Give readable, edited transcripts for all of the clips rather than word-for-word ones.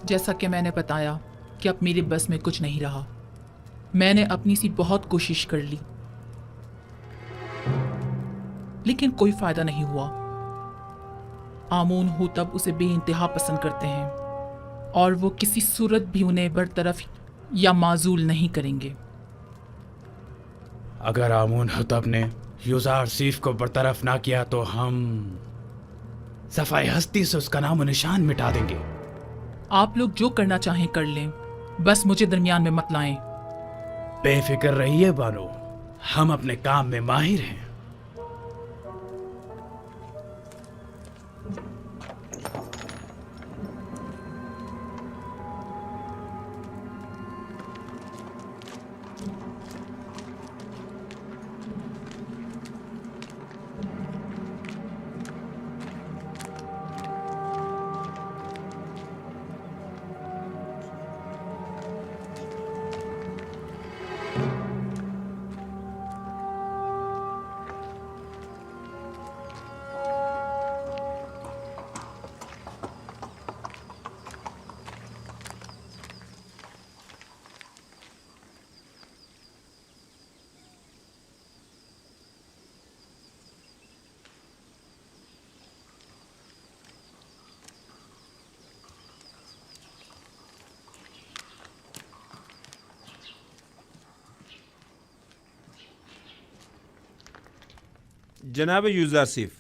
جیسا کہ میں نے بتایا کہ اب میرے بس میں کچھ نہیں رہا. میں نے اپنی سی بہت کوشش کر لی لیکن کوئی فائدہ نہیں ہوا. آمون ہوتب اسے بے انتہا پسند کرتے ہیں اور وہ کسی صورت بھی انہیں برطرف یا معزول نہیں کریں گے. اگر آمون حطب نے یوزارسیف کو برطرف نہ کیا تو ہم صفحہ ہستی سے اس کا نام و نشان مٹا دیں گے. آپ لوگ جو کرنا چاہیں کر لیں، بس مجھے درمیان میں مت لائیں. بے فکر رہیے بانو، ہم اپنے کام میں ماہر ہیں. جناب یوزارسیف،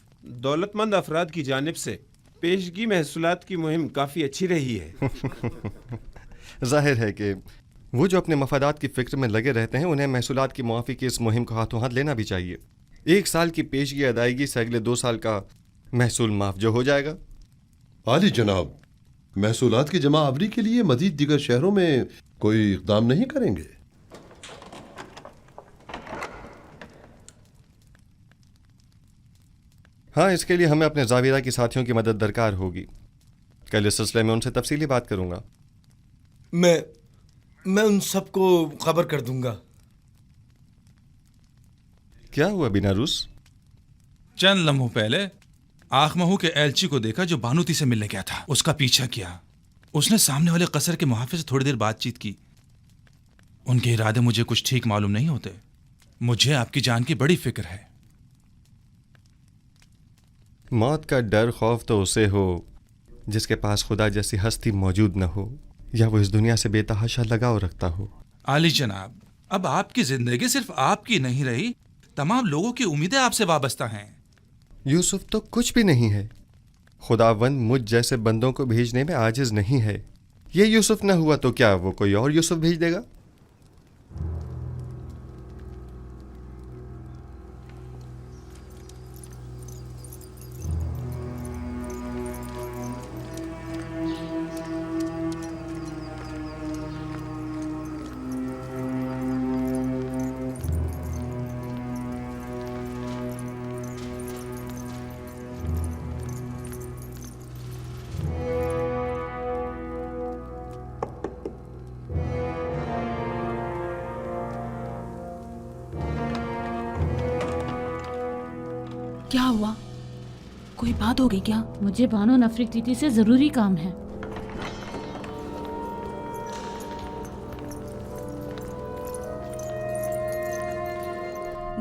دولت مند افراد کی جانب سے پیشگی محصولات کی مہم کافی اچھی رہی ہے. ظاہر ہے کہ وہ جو اپنے مفادات کی فکر میں لگے رہتے ہیں انہیں محصولات کی معافی کی اس مہم کو ہاتھوں ہاتھ لینا بھی چاہیے. 1 سال کی پیشگی ادائیگی سے اگلے 2 سال کا محصول معاف جو ہو جائے گا. عالی جناب، محصولات کی جمع آوری کے لیے مزید دیگر شہروں میں کوئی اقدام نہیں کریں گے؟ ہاں، اس کے لیے ہمیں اپنے زاویہ کی ساتھیوں کی مدد درکار ہوگی. کل اس سلسلے میں ان سے تفصیلی بات کروں گا. میں ان سب کو خبر کر دوں گا. کیا ہوا بیناروس؟ چند لمحوں پہلے آخ مہو کے ایلچی کو دیکھا جو بانوتی سے ملنے گیا تھا. اس کا پیچھا کیا. اس نے سامنے والے قصر کے محافظ سے تھوڑی دیر بات چیت کی. ان کے ارادے مجھے کچھ ٹھیک معلوم نہیں ہوتے. مجھے آپ کی جان کی بڑی فکر ہے. موت کا ڈر خوف تو اسے ہو جس کے پاس خدا جیسی ہستی موجود نہ ہو یا وہ اس دنیا سے بے تحاشا لگاؤ رکھتا ہو. عالی جناب، اب آپ کی زندگی صرف آپ کی نہیں رہی، تمام لوگوں کی امیدیں آپ سے وابستہ ہیں. یوسف تو کچھ بھی نہیں ہے. خداوند مجھ جیسے بندوں کو بھیجنے میں عاجز نہیں ہے. یہ یوسف نہ ہوا تو کیا وہ کوئی اور یوسف بھیج دے گا؟ کیا ہوا؟ کوئی بات ہو گئی کیا؟ مجھے بانو نفرتیتی سے ضروری کام ہے.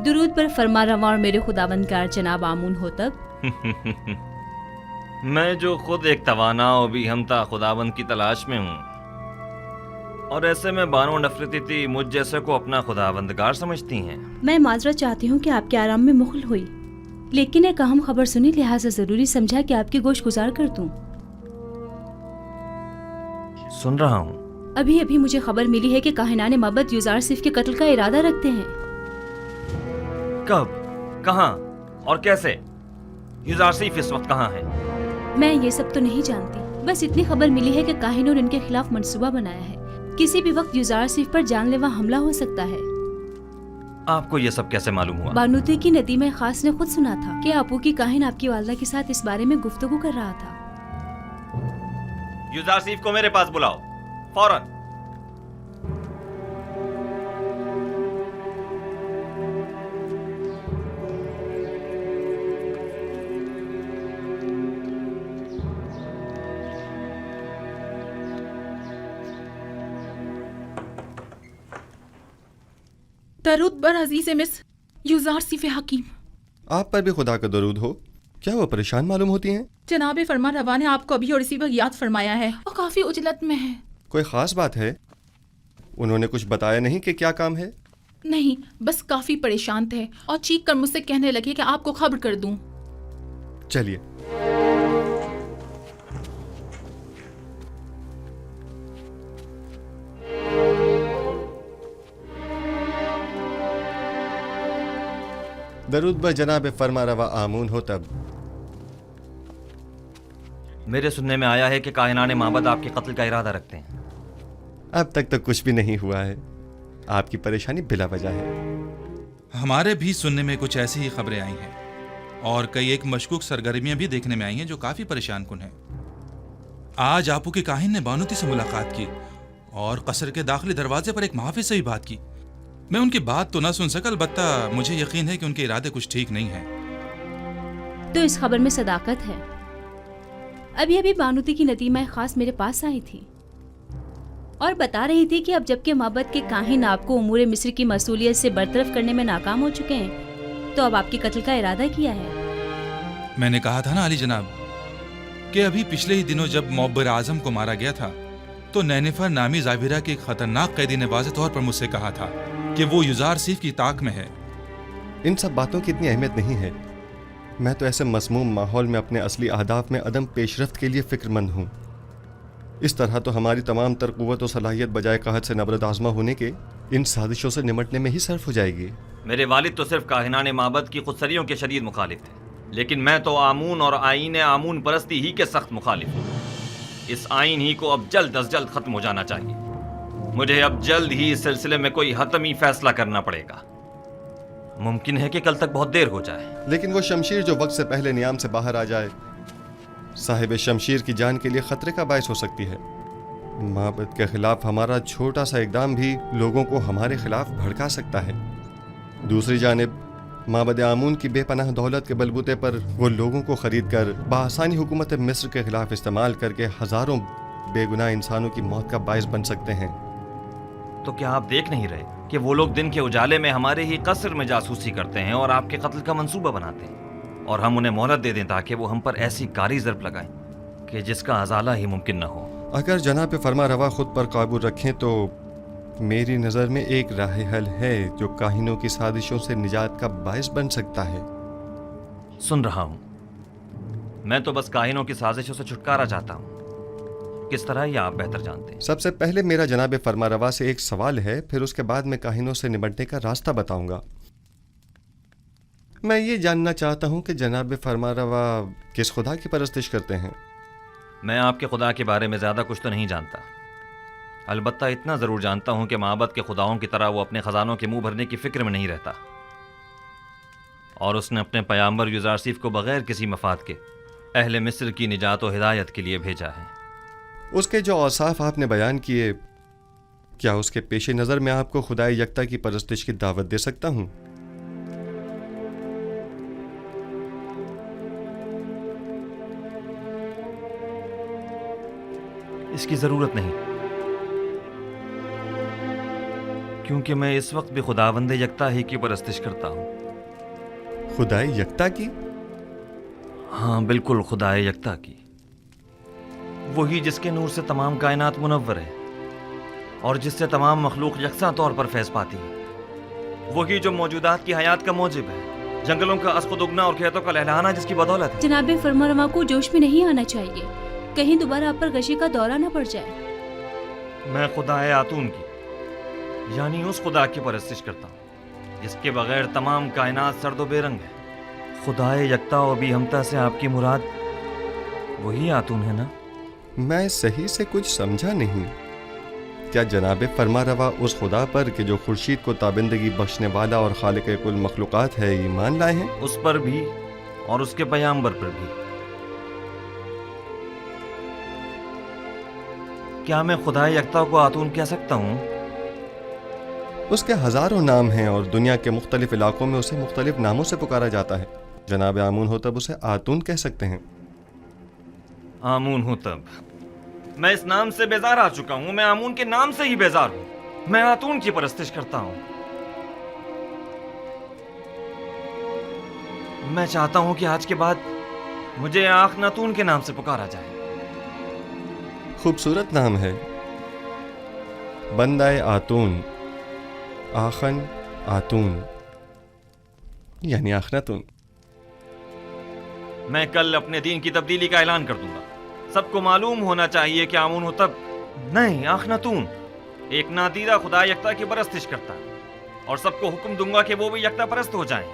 درود پر فرما رواں اور میرے خداوندگار جناب آمون ہوتب. میں جو خود ایک توانا و بھی ہمتا خداوند کی تلاش میں ہوں، اور ایسے میں بانو نفرتیتی مجھ جیسے کو اپنا خداوندگار سمجھتی ہیں. میں معذرت چاہتی ہوں کہ آپ کے آرام میں مخل ہوئی، لیکن ایک اہم خبر سنی لہٰذا ضروری سمجھا کہ آپ کی گوش گزار کر دوں. سن رہا ہوں. ابھی مجھے خبر ملی ہے کہ کاہنان مابد یوزارسیف کے قتل کا ارادہ رکھتے ہیں. کب، کہاں اور کیسے؟ یوزارسیف اس وقت کہاں ہے؟ میں یہ سب تو نہیں جانتی، بس اتنی خبر ملی ہے کہ کاہنوں نے ان کے خلاف منصوبہ بنایا ہے. کسی بھی وقت یوزارسیف پر جان لیوا حملہ ہو سکتا ہے. آپ کو یہ سب کیسے معلوم ہوا؟ بانوتی کی ندیمہ خاص نے خود سنا تھا کہ آپو کی کاہن آپ کی والدہ کے ساتھ اس بارے میں گفتگو کر رہا تھا. یوزارسیف کو میرے پاس بلاؤ فوراً. दरूद बर अजीज मिस युजार सिफ हकीम। आप पर भी खुदा का दरूद हो। क्या वो परेशान मालूम होती हैं? जनाब फरमा रवा ने आपको अभी और इसी वक्त याद फरमाया है और काफी उजलत में है। कोई खास बात है? उन्होंने कुछ बताया नहीं कि क्या काम है? नहीं, बस काफी परेशान थे और चीख कर मुझसे कहने लगे कि आपको खबर कर दूं। चलिए। दरूद बर जनाब फरमा रवा आमून हो तब। मेरे सुनने में आया है कि कायनाने माबद आपके कत्ल का इरादा रखते हैं। अब तक तो कुछ भी नहीं हुआ है। आपकी परेशानी बिला वजह है। हमारे भी सुनने में कुछ ऐसी ही खबरें आई हैं और कई एक मशकूक सरगर्मियां भी देखने में आई हैं जो काफी परेशान कुन हैं। आज आपू के काहिन ने बानूती से मुलाकात की और कसर के दाखिली दरवाजे पर एक मुहाफिज से भी बात की। मैं उनकी बात तो ना सुन सका, अलबत्ता मुझे यकीन है कि उनके इरादे कुछ ठीक नहीं हैं। तो इस खबर में सदाकत है। अभी बानूती की नदीमा खास मेरे पास आई थी और बता रही थी कि अब जबकि माबद के काहिन आपको उमूर मिस्र की मसूलियत से बरतरफ करने में नाकाम हो चुके हैं, तो अब आपके कत्ल का इरादा किया है। मैंने कहा था ना अली जनाब कि अभी पिछले ही दिनों जब मोहब्बर आजम को मारा गया था तो नैनिफर नामी जाविरा के एक खतरनाक कैदी ने वाज़ेह तौर पर मुझसे कहा था कि वो युजार सिफ की ताक में है। इन सब बातों की इतनी अहमियत नहीं है। मैं तो ऐसे मसमूम माहौल में अपने असली अहदाफ में अदम पेशरफ्त के लिए फिक्रमंद हूँ। इस तरह तो हमारी तमाम तर क़ुव्वत और सलाहियत बजाय कहत से नबरद आज़मा होने के इन साजिशों से निमटने में ही सर्फ हो जाएगी। मेरे वालिद तो सिर्फ काहिनाने माबद की खुदसरियों के शदीद मुखालिफ थे, लेकिन मैं तो आमून और आईन आमून परस्ती ही के सख्त मुखालिफ हूँ। इस आइन ही को अब जल्द अज जल्द ख़त्म हो जाना चाहिए। मुझे अब जल्द ही इस सिलसिले में कोई हतमी फैसला करना पड़ेगा। मुमकिन है कि कल तक बहुत देर हो जाए। लेकिन वो शमशीर जो वक्त से पहले नियाम से बाहर आ जाए साहिब शमशीर की जान के लिए खतरे का बायस हो सकती है। माबद के खिलाफ हमारा छोटा सा इकदाम भी लोगों को हमारे खिलाफ भड़का सकता है। दूसरी जानिब माबद आमून की बेपनाह दौलत के बलबूते पर वो लोगों को खरीद कर बआसानी हुकूमत मिस्र के खिलाफ इस्तेमाल करके हजारों बेगुनाह इंसानों की मौत का बायस बन सकते हैं। तो क्या आप देख नहीं रहे कि वो लोग दिन के उजाले में हमारे ही कसर में जासूसी करते हैं और आपके कत्ल का मंसूबा बनाते हैं, और हम उन्हें मोहलत दे दें ताकि वो हम पर ऐसी कारी ज़र्ब लगाएं कि जिसका अजाला ही मुमकिन न हो। अगर जनाब फरमा रवा खुद पर काबू रखें तो मेरी नज़र में एक राह हल है जो काहिनों की साजिशों से निजात का बायस बन सकता है। सुन रहा हूँ। मैं तो बस काहिनों की साजिशों से छुटकारा चाहता हूँ। किस तरह ये आप बेहतर जानते हैं। सबसे पहले मेरा जनाब फरमा रवा से एक सवाल है, फिर उसके बाद मैं काहिनों से निपटने का रास्ता बताऊंगा। मैं ये जानना चाहता हूँ कि जनाब फरमा रवा किस खुदा की परस्तिश करते हैं। मैं आपके खुदा के बारे में ज़्यादा कुछ तो नहीं जानता, अलबत्ता इतना ज़रूर जानता हूँ कि माबद के खुदाओं की तरह वो अपने ख़जानों के मुंह भरने की फ़िक्र में नहीं रहता, और उसने अपने पैगंबर युजार सिफ को बग़ैर किसी मफाद के अहले मिस्र की निजात और हिदायत के लिए भेजा है। उसके जो औसाफ आपने बयान किए, क्या उसके पेश नज़र मैं आपको खुदाए यकता की परस्तिश की दावत दे सकता हूँ? इसकी ज़रूरत नहीं, क्योंकि मैं इस वक्त भी खुदावंद यकता ही की परस्तिश करता हूँ। खुदाए यकता की? हाँ बिल्कुल, खुदाए यकता की, वही जिसके नूर से तमाम कायनात मुनव्वर है और जिससे तमाम मखलूक यकसा तौर पर फैज़ पाती है, वही जो मौजूदात की हयात का मौजिब है, जंगलों का अस्कुद उगना और खेतों का लहलहाना जिसकी बदौलत है। जनाब फरमा को जोश में नहीं आना चाहिए, कहीं दोबारा आप पर गशी का दौरा न पड़ जाए। मैं खुदाए आतून की यानी उस खुदा की परस्तिश करता हूँ जिसके बगैर तमाम कायनात सर्द व बेरंग है। खुदाए यकता और भी हमता से आपकी मुराद वही आतून है ना? मैं सही से कुछ समझा नहीं। क्या जनाब फरमा रवा उस खुदा पर कि जो खुर्शीद को ताबिंदगी बख्शने वाला और खालिक कुल मखलूक़ात है ईमान लाए हैं? उस पर भी और उसके पैगंबर पर भी। क्या मैं खुदाए यकता को आतून कह सकता हूँ? उसके हजारों नाम हैं और दुनिया के मुख्तलिफ इलाकों में उसे मुख्तलिफ नामों से पुकारा जाता है। जनाब आमून हो तब उसे आतून कह सकते हैं। आमून हूँ तब? मैं इस नाम से बेजार आ चुका हूँ। मैं आमून के नाम से ही बेजार हूँ। मैं आतून की परस्तिश करता हूँ। میں چاہتا ہوں کہ آج کے بعد مجھے آخناتون کے نام سے پکارا جائے. خوبصورت نام ہے، بندہ آتون، آخن آتون یعنی آخناتون. میں کل اپنے دین کی تبدیلی کا اعلان کر دوں گا. سب کو معلوم ہونا چاہیے کہ آمون و تب نہیں، آخناتون ایک نادیدہ خدا یکتا کی پرستش کرتا ہے، اور سب کو حکم دوں گا کہ وہ بھی یکتا پرست ہو جائیں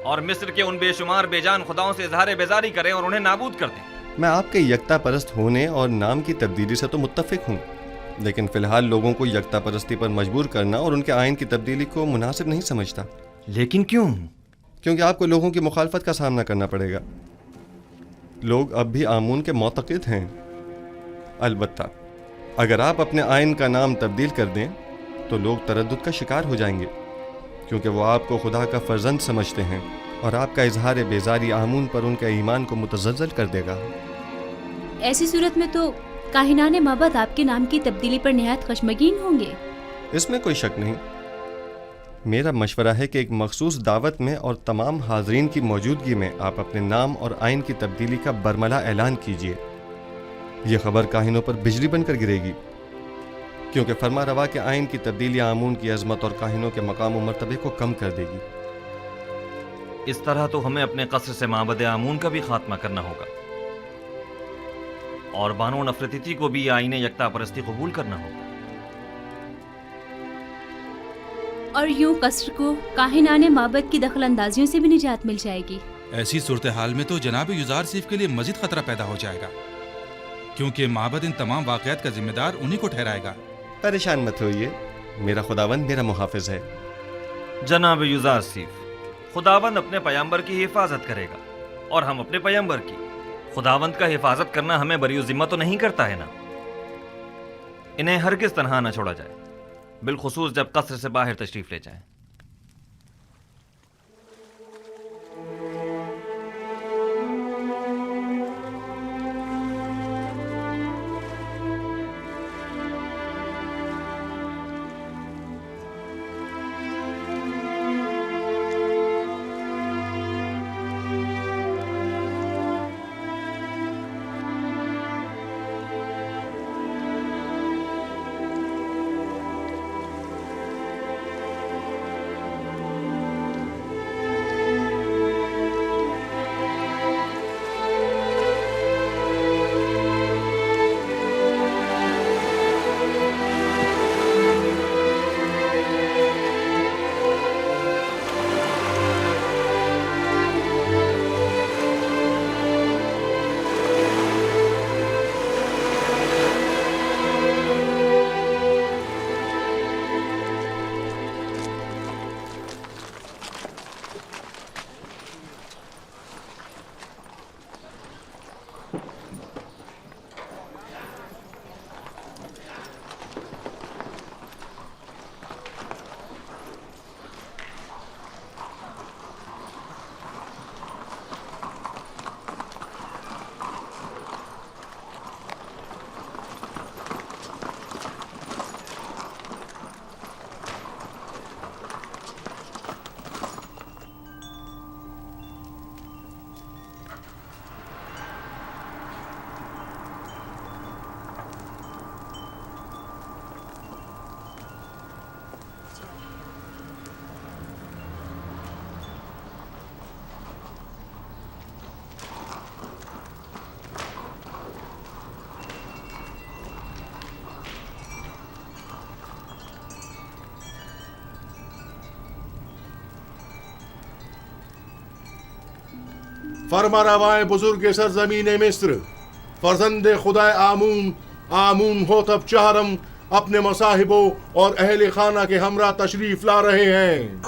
اور مصر کے ان بے شمار بے جان خداؤں سے اظہار بیزاری کریں اور انہیں نابود کر دیں. میں آپ کے یکتا پرست ہونے اور نام کی تبدیلی سے تو متفق ہوں، لیکن فی الحال لوگوں کو یکتا پرستی پر مجبور کرنا اور ان کے آئین کی تبدیلی کو مناسب نہیں سمجھتا. لیکن کیوں؟ کیونکہ آپ کو لوگوں کی مخالفت کا سامنا کرنا پڑے گا. لوگ اب بھی آمون کے معتقد ہیں. البتہ اگر آپ اپنے آئین کا نام تبدیل کر دیں تو لوگ تردد کا شکار ہو جائیں گے، کیونکہ وہ آپ کو خدا کا فرزند سمجھتے ہیں، اور آپ کا اظہار بیزاری آمون پر ان کے ایمان کو متزلزل کر دے گا. ایسی صورت میں تو کاہنان معبد آپ کے نام کی تبدیلی پر نہایت خشمگین ہوں گے. اس میں کوئی شک نہیں. میرا مشورہ ہے کہ ایک مخصوص دعوت میں اور تمام حاضرین کی موجودگی میں آپ اپنے نام اور آئین کی تبدیلی کا برملا اعلان کیجیے. یہ خبر کاہنوں پر بجلی بن کر گرے گی، کیونکہ فرما روا کے آئین کی تبدیلی آمون کی عظمت اور کاہنوں کے مقام و مرتبے کو کم کر دے گی. اس طرح تو ہمیں اپنے قصر سے معبد آمون کا بھی خاتمہ کرنا ہوگا، اور بانو نفرتیتی کو بھی آئین یکتا پرستی قبول کرنا ہوگا. اور یوں قصر کو کاہنان معبد کی دخل اندازیوں سے بھی نجات مل جائے گی. ایسی صورتحال میں تو جناب یوزار سیف کے لیے مزید خطرہ پیدا ہو جائے گا، کیونکہ معبد ان تمام واقعات کا ذمہ دار انہی کو ٹھہرائے گا. پریشان مت ہوئیے، میرا خداوند میرا محافظ ہے. جناب یوزار سیف، خداوند اپنے پیامبر کی حفاظت کرے گا، اور ہم اپنے پیامبر کی. خداوند کا حفاظت کرنا ہمیں بری ذمہ تو نہیں کرتا ہے نا. انہیں ہرگز تنہا نہ چھوڑا جائے، بالخصوص جب قصر سے باہر تشریف لے جائیں. فرما روائے بزرگ سرزمین مصر، فرزند خدا آمون ہوتب چہرم اپنے مصاحبوں اور اہل خانہ کے ہمراہ تشریف لا رہے ہیں.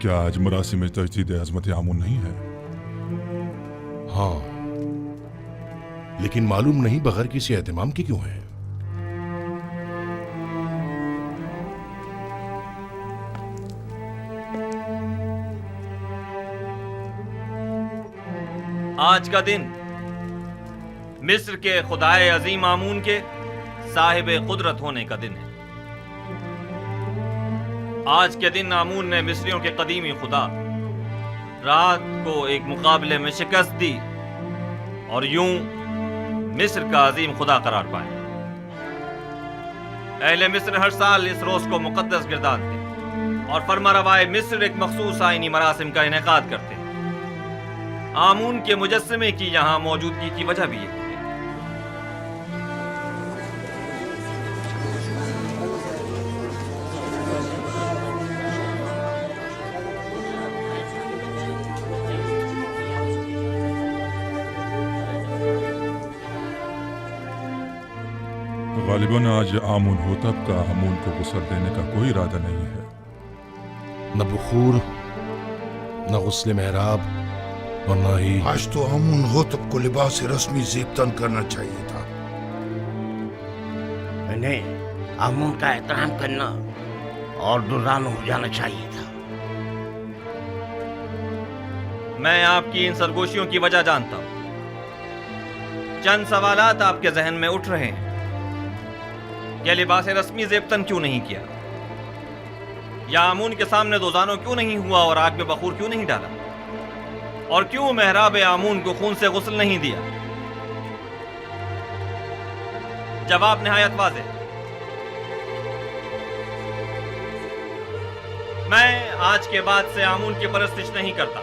क्या आज मरासिम तजदीद अज़मत आमून नहीं है? हाँ, लेकिन मालूम नहीं बगैर किसी एहतमाम के क्यों है। आज का दिन मिस्र के खुदाए अजीम आमून के साहिब कुदरत होने का दिन है। आज के दिन आमून ने मिस्रियों के कदीमी खुदा रात को एक मुकाबले में शिकस्त दी और यूं मिस्र का अजीम खुदा करार पाया। अहले मिस्र हर साल इस रोज को मुकद्दस गिरदारते और फरमारवाए मिस्र एक मखसूस आईनी मरासिम का इनेकाद करते। आमून के मुजस्समे की यहाँ मौजूदगी की वजह भी है। गालिबन आज आमून होतब का आमून को गुस्ल देने का कोई इरादा नहीं है। न बुखूर, न गुस्ल मेहराब और न ही आज तो आमून होतब को लिबास रस्मी ज़ेबतन करना चाहिए था। इन्हें आमून का एहतराम करना और दुर्रान हो जाना चाहिए था। मैं आपकी इन सरगोशियों की वजह जानता हूं। चंद सवालात आपके जहन में उठ रहे हैं। यह लिबास रस्मी ज़ेबतन क्यों नहीं किया, या आमून के सामने दोजानो क्यों नहीं हुआ और आग में बखूर क्यों नहीं डाला, और क्यों मेहराब आमून को खून से गुस्ल नहीं दिया? जवाब निहायत वाज़ेह। मैं आज के बाद से आमून की परस्तिश नहीं करता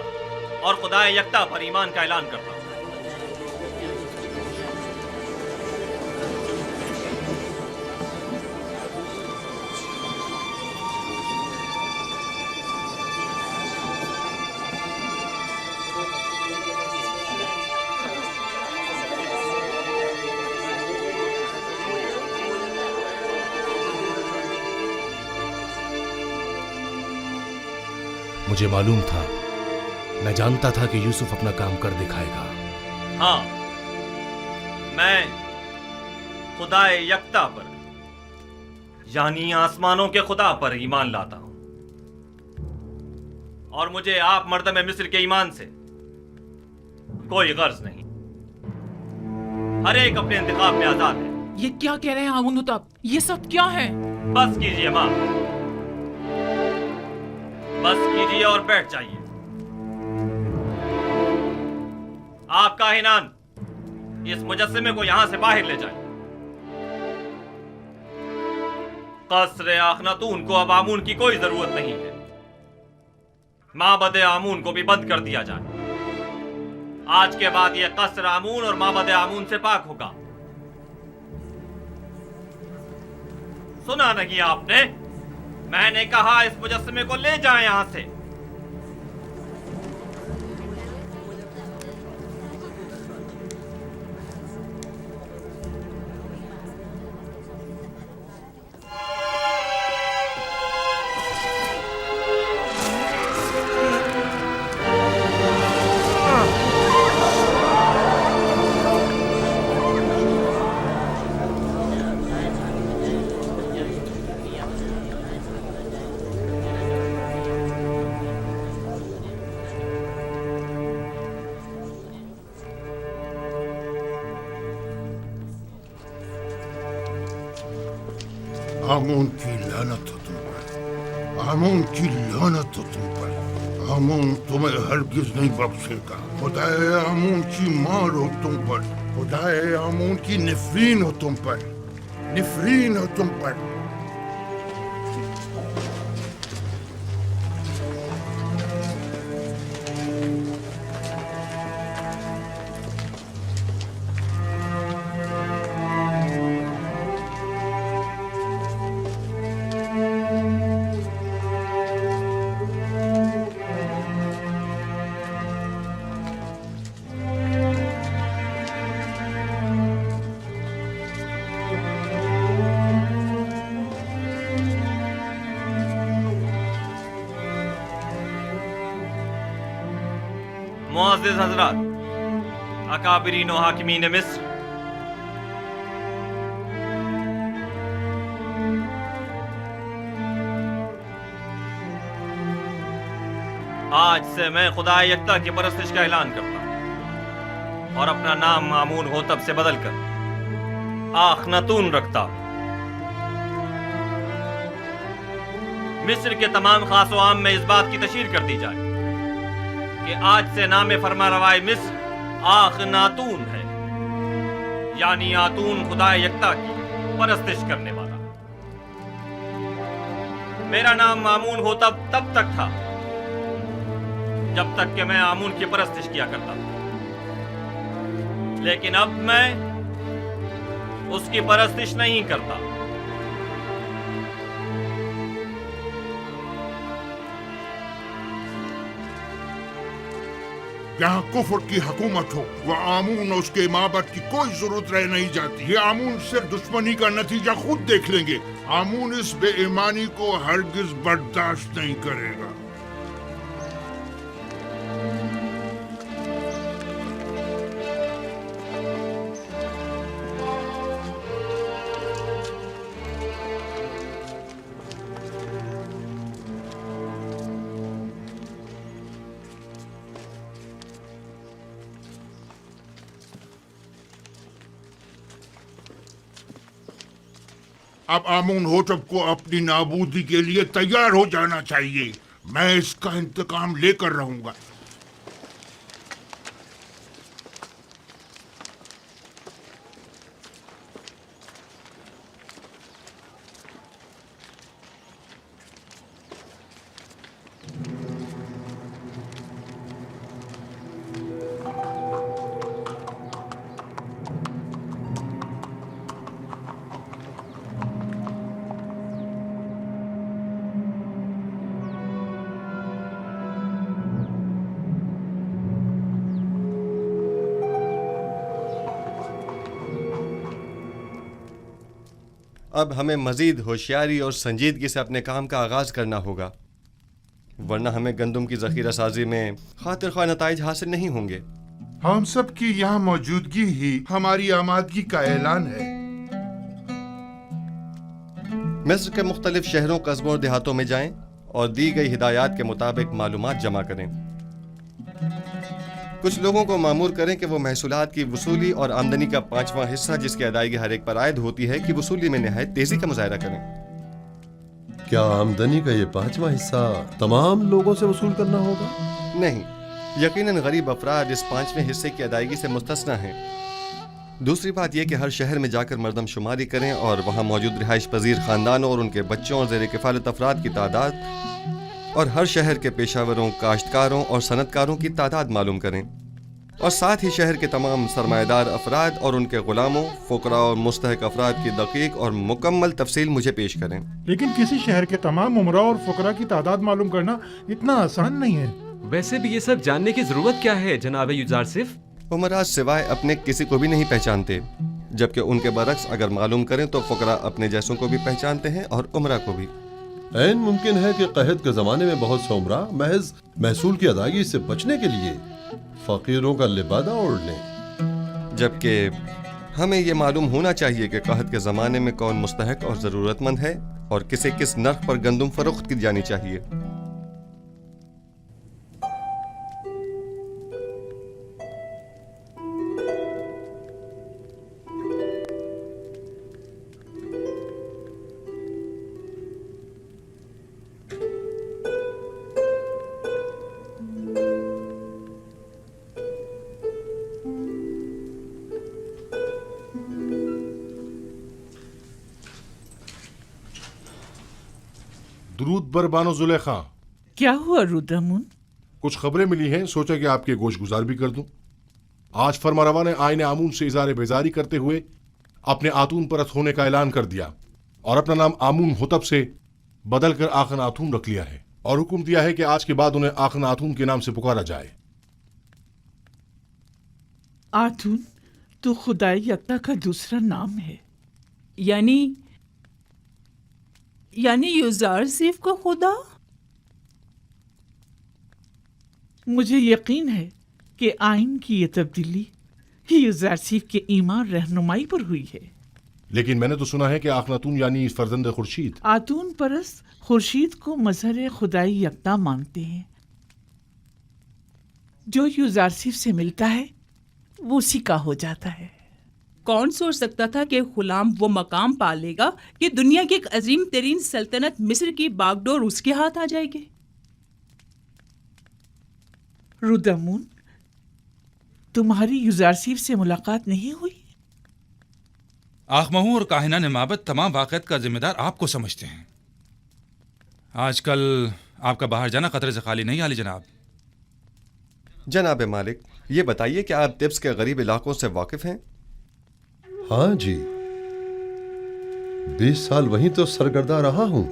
और खुदाए यकता पर ईमान का ऐलान करता हूं। मुझे मालूम था, मैं जानता था कि यूसुफ अपना काम कर दिखाएगा। हाँ, मैं खुदाए यकता पर यानी आसमानों के खुदा पर ईमान लाता हूं और मुझे आप मर्दम मिस्र के ईमान से कोई गर्ज नहीं। हर एक अपने इंतखाब में आजाद है। ये क्या कह रहे हैं आमून होतब? ये सब क्या है? बस कीजिए मां, बस कीजिए और बैठ जाइए। आप काहिनान इस मुजस्समे को यहां से बाहर ले जाए। कसर आखनातून को अब आमून की कोई जरूरत नहीं है। माबद आमून को भी बंद कर दिया जाए। आज के बाद यह कसर आमून और माबद आमून से पाक होगा। सुना नहीं आपने? मैंने कहा इस मुजस्समे को ले जाएं यहां से। आमून की लानत हो तुम पर, आमून की लानत हो तुम पर। आमून तुम्हें हरगिज नहीं बख्शेगा। खुदाए आमून की मार हो तुम पर, खुदाए आमून की निफरीन हो तुम पर, निफरीन हो तुम पर। मुअज़्ज़िज़ हज़रात, अकाबिरीन व हाकिमीन मिस्र, आज से मैं खुदा यकता की परस्तिश का ऐलान करता हूँ और अपना नाम आमून होतब से बदल कर आखनातून रखता हूँ। मिस्र के तमाम खास व आम में इस बात की तशहीर कर दी जाए कि आज से नाम फरमारवाए मिस्र आखनातून है, यानी आतून खुदा यकता की परस्तिश करने वाला। मेरा नाम आमून होतब तब तक था जब तक कि मैं आमून की परस्तिश किया करता था, लेकिन अब मैं उसकी परस्तिश नहीं करता। यहाँ कुफर की हुकूमत हो, वह आमून और उसके माबद की कोई जरूरत रह नहीं जाती। ये आमून सिर्फ दुश्मनी का नतीजा खुद देख लेंगे। आमून इस बेईमानी को हरगिज बर्दाश्त नहीं करेगा। अब आमून होतब को अपनी नाबूदी के लिए तैयार हो जाना चाहिए। मैं इसका इंतकाम लेकर रहूंगा। अब हमें मज़ीद होशियारी और संजीदगी से अपने काम का आगाज़ करना होगा, वरना हमें गंदम की ज़ख़ीरा साजी में खातिर ख्वाह नताइज हासिल नहीं होंगे। हम सब की यहाँ मौजूदगी ही हमारी आमादगी का ऐलान है। मिस्र के मुख्तलिफ शहरों, कस्बों और देहातों में जाएं और दी गई हिदायत के मुताबिक मालूमात जमा करें। कुछ लोगों को मामूर करें कि वो महसूलात की वसूली और आमदनी का 5वां हिस्सा, जिसकी अदायगी हर एक पर आयद होती है, कि वसूली में निहायत तेजी का मुजाहरा करें। क्या आमदनी का ये 5वां हिस्सा तमाम लोगों से वसूल करना होगा? नहीं, यकीनन गरीब अफराद इस 5वें हिस्से की अदायगी से मुस्तस्ना हैं। दूसरी बात यह कि हर शहर में जाकर मर्दम शुमारी करें और वहाँ मौजूद रिहाइश पजीर खानदानों और उनके बच्चों और ज़ेर किफ़ालत अफराद की तादाद और हर शहर के पेशावरों, काश्तकारों और सनतकारों की तादाद मालूम करें, और साथ ही शहर के तमाम सरमाएदार अफराद और उनके गुलामों, फ़ुकरा और मुस्तहक अफराद की दकीक और मुकम्मल तफसील मुझे पेश करें। लेकिन किसी शहर के तमाम उमरा और फ़ुकरा की तादाद मालूम करना इतना आसान नहीं है। वैसे भी ये सब जानने की ज़रूरत क्या है जनाब युजारसिफ? उमरा सिवाय अपने किसी को भी नहीं पहचानते, जबकि उनके बरक्स अगर मालूम करें तो फ़ुकरा अपने जैसों को भी पहचानते हैं और उमरा को भी। ऐन मुमकिन है कि कहत के ज़माने में बहुत से उमरा महज महसूल की अदायगी से बचने के लिए फ़कीरों का लिबादा ओढ़ लें, जबकि हमें ये मालूम होना चाहिए कि कहत के ज़माने में कौन मुस्तहक और ज़रूरतमंद है और किसे किस नर्ख पर गंदम फरोख्त की जानी चाहिए। दुरूद बर बानो जुलेखा। क्या हुआ रुद्रमुन? कुछ खबरें मिली हैं, सोचा कि आपके गोश गुजार भी कर दूं। आज फरमारवा ने आईने आमून से इज़हार बेजारी करते हुए अपने आतून परस्त होने का ऐलान कर दिया और अपना नाम आमून होतब से बदल कर आखन आतून रख लिया है और हुक्म दिया है कि आज के बाद उन्हें आखन आतून के नाम से पुकारा जाए। आतून तो खुदाई यकता का दूसरा नाम है, यानी युजारसिफ को खुदा। मुझे यकीन है کہ آئین کی یہ تبدیلی یوزارسیف کے ایمان رہنمائی پر ہوئی ہے. لیکن میں نے تو سنا ہے کہ آخناتون یعنی فرزند خورشید آتون پرست خورشید کو مظہر خدائی یکتا مانتے ہیں. جو یوزارسیف سے ملتا ہے وہ اسی کا ہو جاتا ہے. کون سوچ سکتا تھا کہ غلام وہ مقام پا لے گا کہ دنیا کی ایک عظیم ترین سلطنت مصر کی باغ ڈور اس کے ہاتھ آ جائے گی. رودامون، تمہاری یوزارسیف سے ملاقات نہیں ہوئی؟ آخمہو اور کاہنان معبد تمام واقعات کا ذمہ دار آپ کو سمجھتے ہیں. آج کل آپ کا باہر جانا خطرے سے خالی نہیں عالی جناب. جناب مالک، یہ بتائیے کہ آپ طبس کے غریب علاقوں سے واقف ہیں؟ ہاں جی، 20 سال وہیں تو سرگردہ رہا ہوں.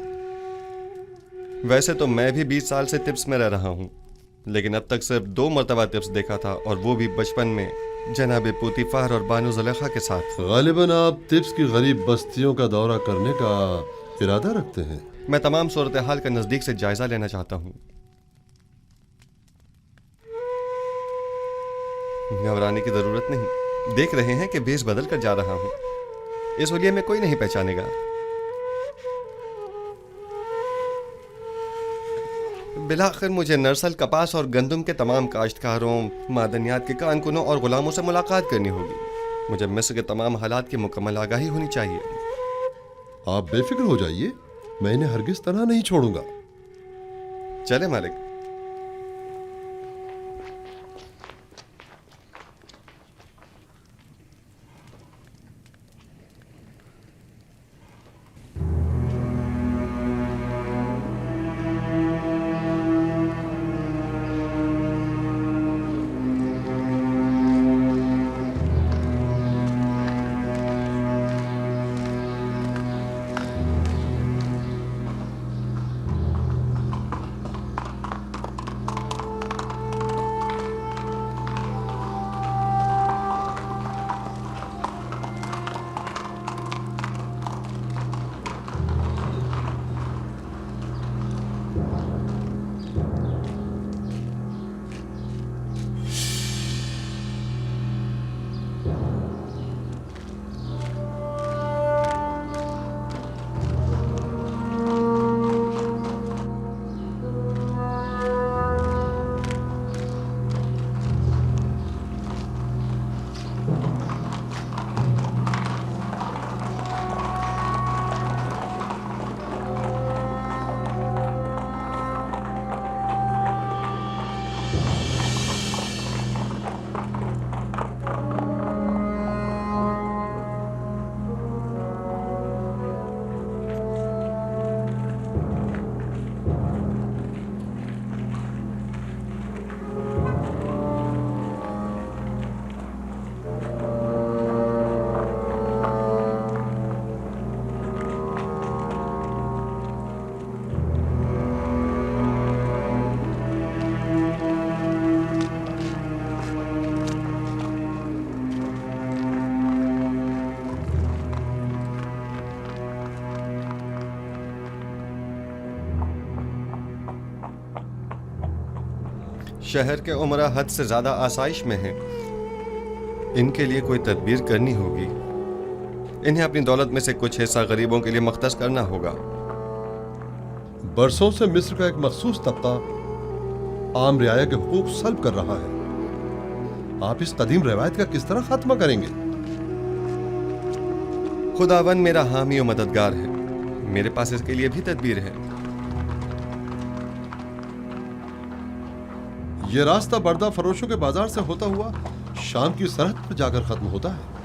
ویسے تو میں بھی 20 سال سے طبس میں رہ رہا ہوں، لیکن اب تک صرف 2 مرتبہ طبس دیکھا تھا، اور وہ بھی بچپن میں جناب پوتیفار اور بانو زلیخا کے ساتھ. غالباً آپ طبس کی غریب بستیوں کا دورہ کرنے کا ارادہ رکھتے ہیں. میں تمام صورتحال کا نزدیک سے جائزہ لینا چاہتا ہوں. گھبرانے کی ضرورت نہیں، دیکھ رہے ہیں کہ بیس بدل کر جا رہا ہوں. اس ولیے میں کوئی نہیں پہچانے گا. بلاخر مجھے نرسل، کپاس اور گندم کے تمام کاشتکاروں، معدنیات کے کان کنوں اور غلاموں سے ملاقات کرنی ہوگی. مجھے مصر کے تمام حالات کی مکمل آگاہی ہونی چاہیے. آپ بے فکر ہو جائیے، میں انہیں ہرگز تنہا نہیں چھوڑوں گا. چلے مالک. شہر کے عمرہ حد سے زیادہ آسائش میں ہیں. ان کے لیے کوئی تدبیر کرنی ہوگی. انہیں اپنی دولت میں سے کچھ حصہ غریبوں کے لیے مختص کرنا ہوگا. برسوں سے مصر کا ایک مخصوص طبقہ عام رعایا کے حقوق سلب کر رہا ہے. آپ اس قدیم روایت کا کس طرح خاتمہ کریں گے؟ خداوند میرا حامی و مددگار ہے. میرے پاس اس کے لیے بھی تدبیر ہے. یہ راستہ بردہ فروشوں کے بازار سے ہوتا ہوا شام کی سرحد پر جا کر ختم ہوتا ہے.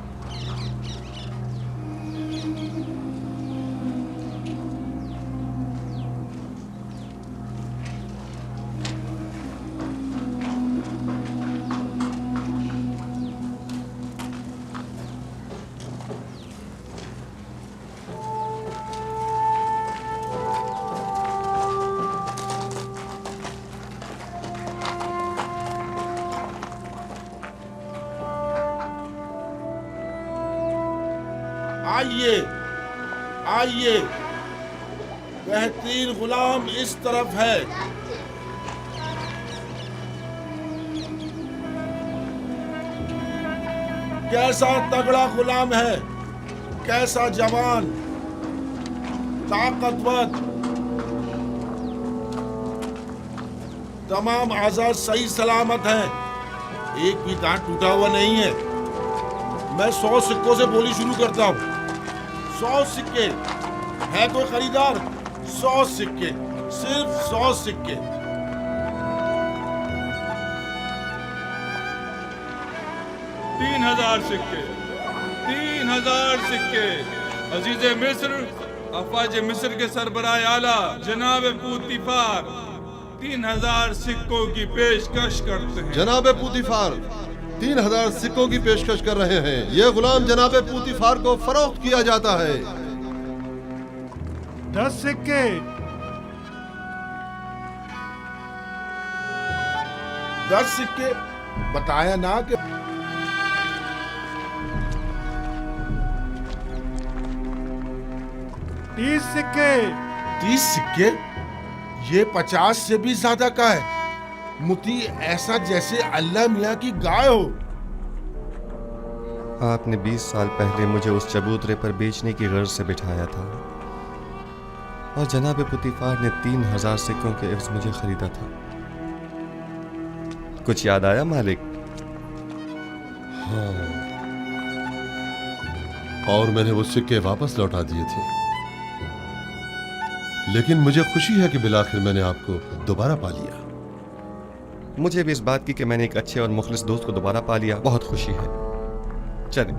آئیے آئیے، بہترین غلام اس طرف ہے. कैसा तगड़ा गुलाम है, कैसा जवान, ताकतवर, तमाम आजाद सही सलामत हैं, एक भी दांत टूटा हुआ नहीं है। मैं 100 सिक्कों से बोली शुरू करता हूँ। 100 सिक्के है कोई खरीदार? 100 सिक्के, सिर्फ 100 सिक्के। 3000 सिक्के, 3000 सिक्के। अजीज मिस्र, अफवाज मिस्र के सरबराह आला जनाब पूतीफार 3000 सिक्कों की पेशकश करते हैं। जनाब पूतीफार 3000 सिक्कों की पेशकश कर रहे हैं। ये गुलाम जनाब पूतीफार को फरोख्त किया जाता है। 10 सिक्के, 10 सिक्के बताया ना कि 30 सिक्के, 30 सिक्के, ये 50 से भी ज्यादा का है। मुती ऐसा जैसे अल्लाह मियाँ की गाय हो। आपने 20 साल पहले मुझे उस चबूतरे पर बेचने की गर्ज से बिठाया था और जनाब पुतीफार ने 3000 सिक्कों के एवज मुझे खरीदा था। कुछ याद आया मालिक? हाँ, और मैंने वो सिक्के वापस लौटा दिए थे। लेकिन मुझे खुशी है कि बिलाखिर मैंने आपको दोबारा पा लिया। मुझे भी इस बात की कि मैंने एक अच्छे और मुखलिस दोस्त को दोबारा पा लिया बहुत खुशी है। चलें।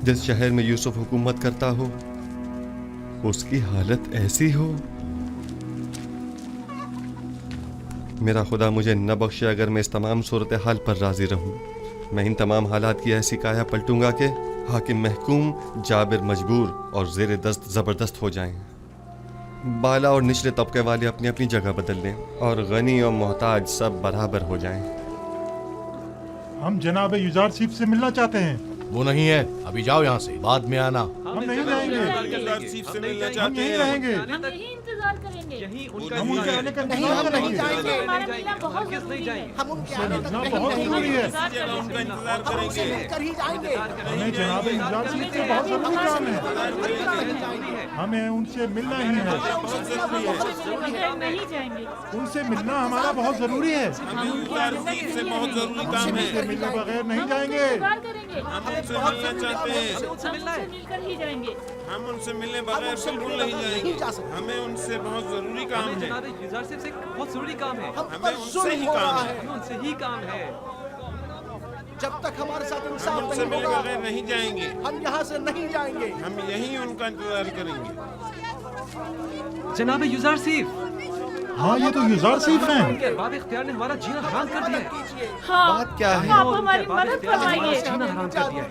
जिस शहर में यूसुफ हुकूमत करता हो उसकी हालत ऐसी हो। मेरा खुदा मुझे न बख्शे अगर मैं इस तमाम सूरत हाल पर राजी रहूं। मैं इन तमाम हालात की ऐसी काया पलटूंगा कि हाकिम महकूम, जाबिर मजबूर और ज़ेर दस्त ज़बरदस्त हो जाएं। बाला और निचले तबके वाले अपनी अपनी जगह बदल लें और गनी और मोहताज सब बराबर हो जाएं। हम जनाब युजारसीफ से मिलना चाहते हैं। वो नहीं है, अभी जाओ यहाँ से, बाद में आना। हम नहीं रहेंगे, हम यहीं रहेंगे। हम यही इंतजार करेंगे। हम उनके आने का इंतजार करेंगे। हमारा मिलना बहुत जरूरी है। हम उनसे मिलना बहुत जरूरी है। हमें जनाब युजारसीफ से बहुत जरूरी काम है। हमें उनसे मिलना ही है। नहीं जाएंगे। उनसे मिलना हमारा बहुत जरूरी है। हम मिलने बगैर नहीं जाएंगे। उनसे मिलना चाहते हैं। मिलकर ही जाएंगे। हम उनसे मिलने बगैर बिल्कुल नहीं जाएंगे। हमें उनसे बहुत जरूरी काम है। से बहुत जरूरी काम है। हमें उनसे ही काम है। हमें उनसे ही काम है। जब तक हमारे साथ हम इंसाफ उनसे नहीं मिले होगा, बगैर नहीं जाएंगे। हम यहाँ से नहीं जाएंगे। हम यहीं उनका इंतजार करेंगे। जनाब यूजारसीफ। हाँ, ये तो यूजारसीफ हैं। उनके अरबाब इख्तियार ने हमारा जीना हराम कर दिया है। हाँ, बात क्या है? आप हमारी मदद फरमाइए। जीना हराम कर दिया है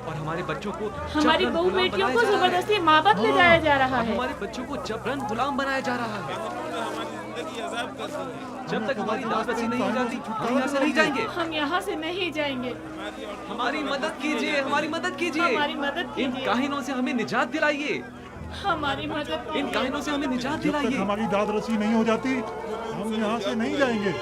और हमारे बच्चों को हमारी जबरन बहू गुलाम बेटियों बनाया को जा रहा है। जबरदस्ती माबद ले जाया जा रहा और है। हमारे बच्चों को जबरन गुलाम बनाया जा रहा है। जब तक हमारी दावत रसी नहीं हो जाती हम यहाँ से नहीं जाएंगे। हम यहाँ से नहीं जाएंगे। हमारी मदद कीजिए, हमारी मदद कीजिए। हमारी मदद इन कीजिए। काहिनों से हमें निजात दिलाइए। हमारी मदद इन कीजिए। काहिनों से हमें निजात जब तक दिलाइए। हमारी दाद रसी नहीं हो जाती हम यहाँ से नहीं जाएंगे।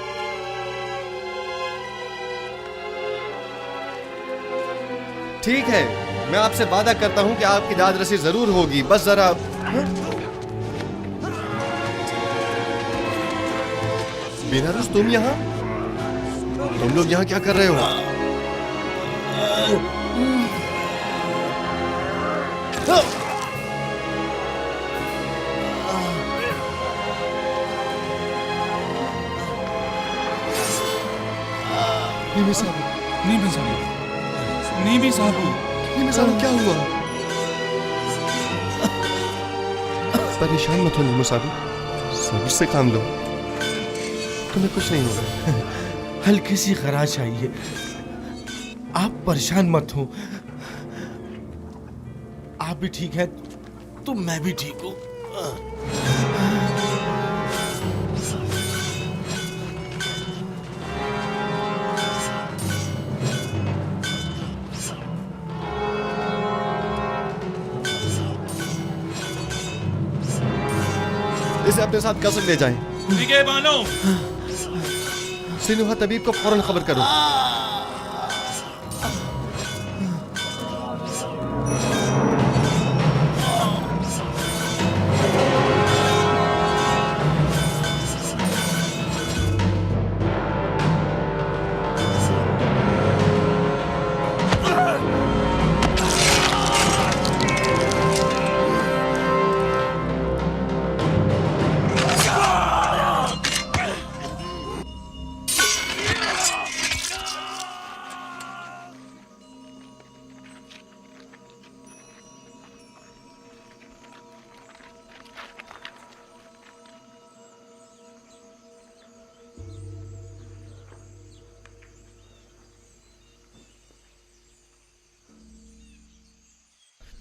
ठीक है, मैं आपसे वादा करता हूँ कि आपकी दाद रसी जरूर होगी, बस जरा। बेलारूस, तुम यहाँ? तुम लोग यहाँ क्या कर रहे हो? नीमी साहब, नीमी साहब, नीमी साहब, नीमी साहब, क्या हुआ? परेशान मत हो नीमी साहब, सब्र से काम लो, तुम्हें कुछ नहीं होगा। हल्की सी खराश आई है, आप परेशान मत हो। आप भी ठीक हैं तो मैं भी ठीक हूँ। इसे अपने साथ कसम ले जाएं। ठीक है बानो। सिनुहा तबीब को फौरन खबर करो।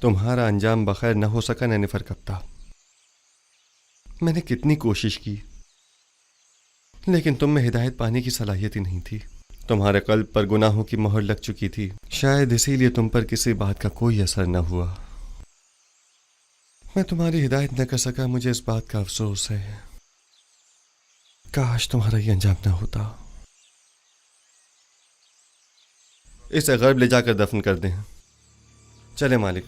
तुम्हारा अंजाम बखैर न हो सका नैनिफर कप्ता। मैंने कितनी कोशिश की लेकिन तुम में हिदायत पाने की सलाहियत ही नहीं थी। तुम्हारे कल्ब पर गुनाहों की मोहर लग चुकी थी, शायद इसीलिए तुम पर किसी बात का कोई असर न हुआ। मैं तुम्हारी हिदायत न कर सका, मुझे इस बात का अफसोस है। काश तुम्हारा ये अंजाम न होता। इसे गर्ब ले जाकर दफन कर दें। चले मालिक।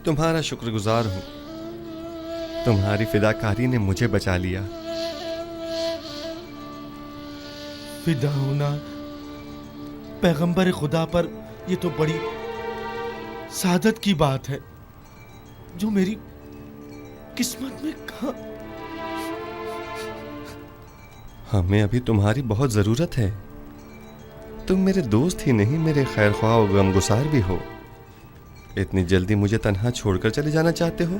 तुम्हारा शुक्रगुजार हूं, तुम्हारी फिदाकारी ने मुझे बचा लिया। फिदा होना पैगंबर खुदा पर, ये तो बड़ी सादत की बात है जो मेरी किस्मत में कहां। हमें अभी तुम्हारी बहुत जरूरत है। तुम मेरे दोस्त ही नहीं, मेरे खैरख्वाह और गमगुसार भी हो। इतनी जल्दी मुझे तन्हा छोड़कर चले जाना चाहते हो?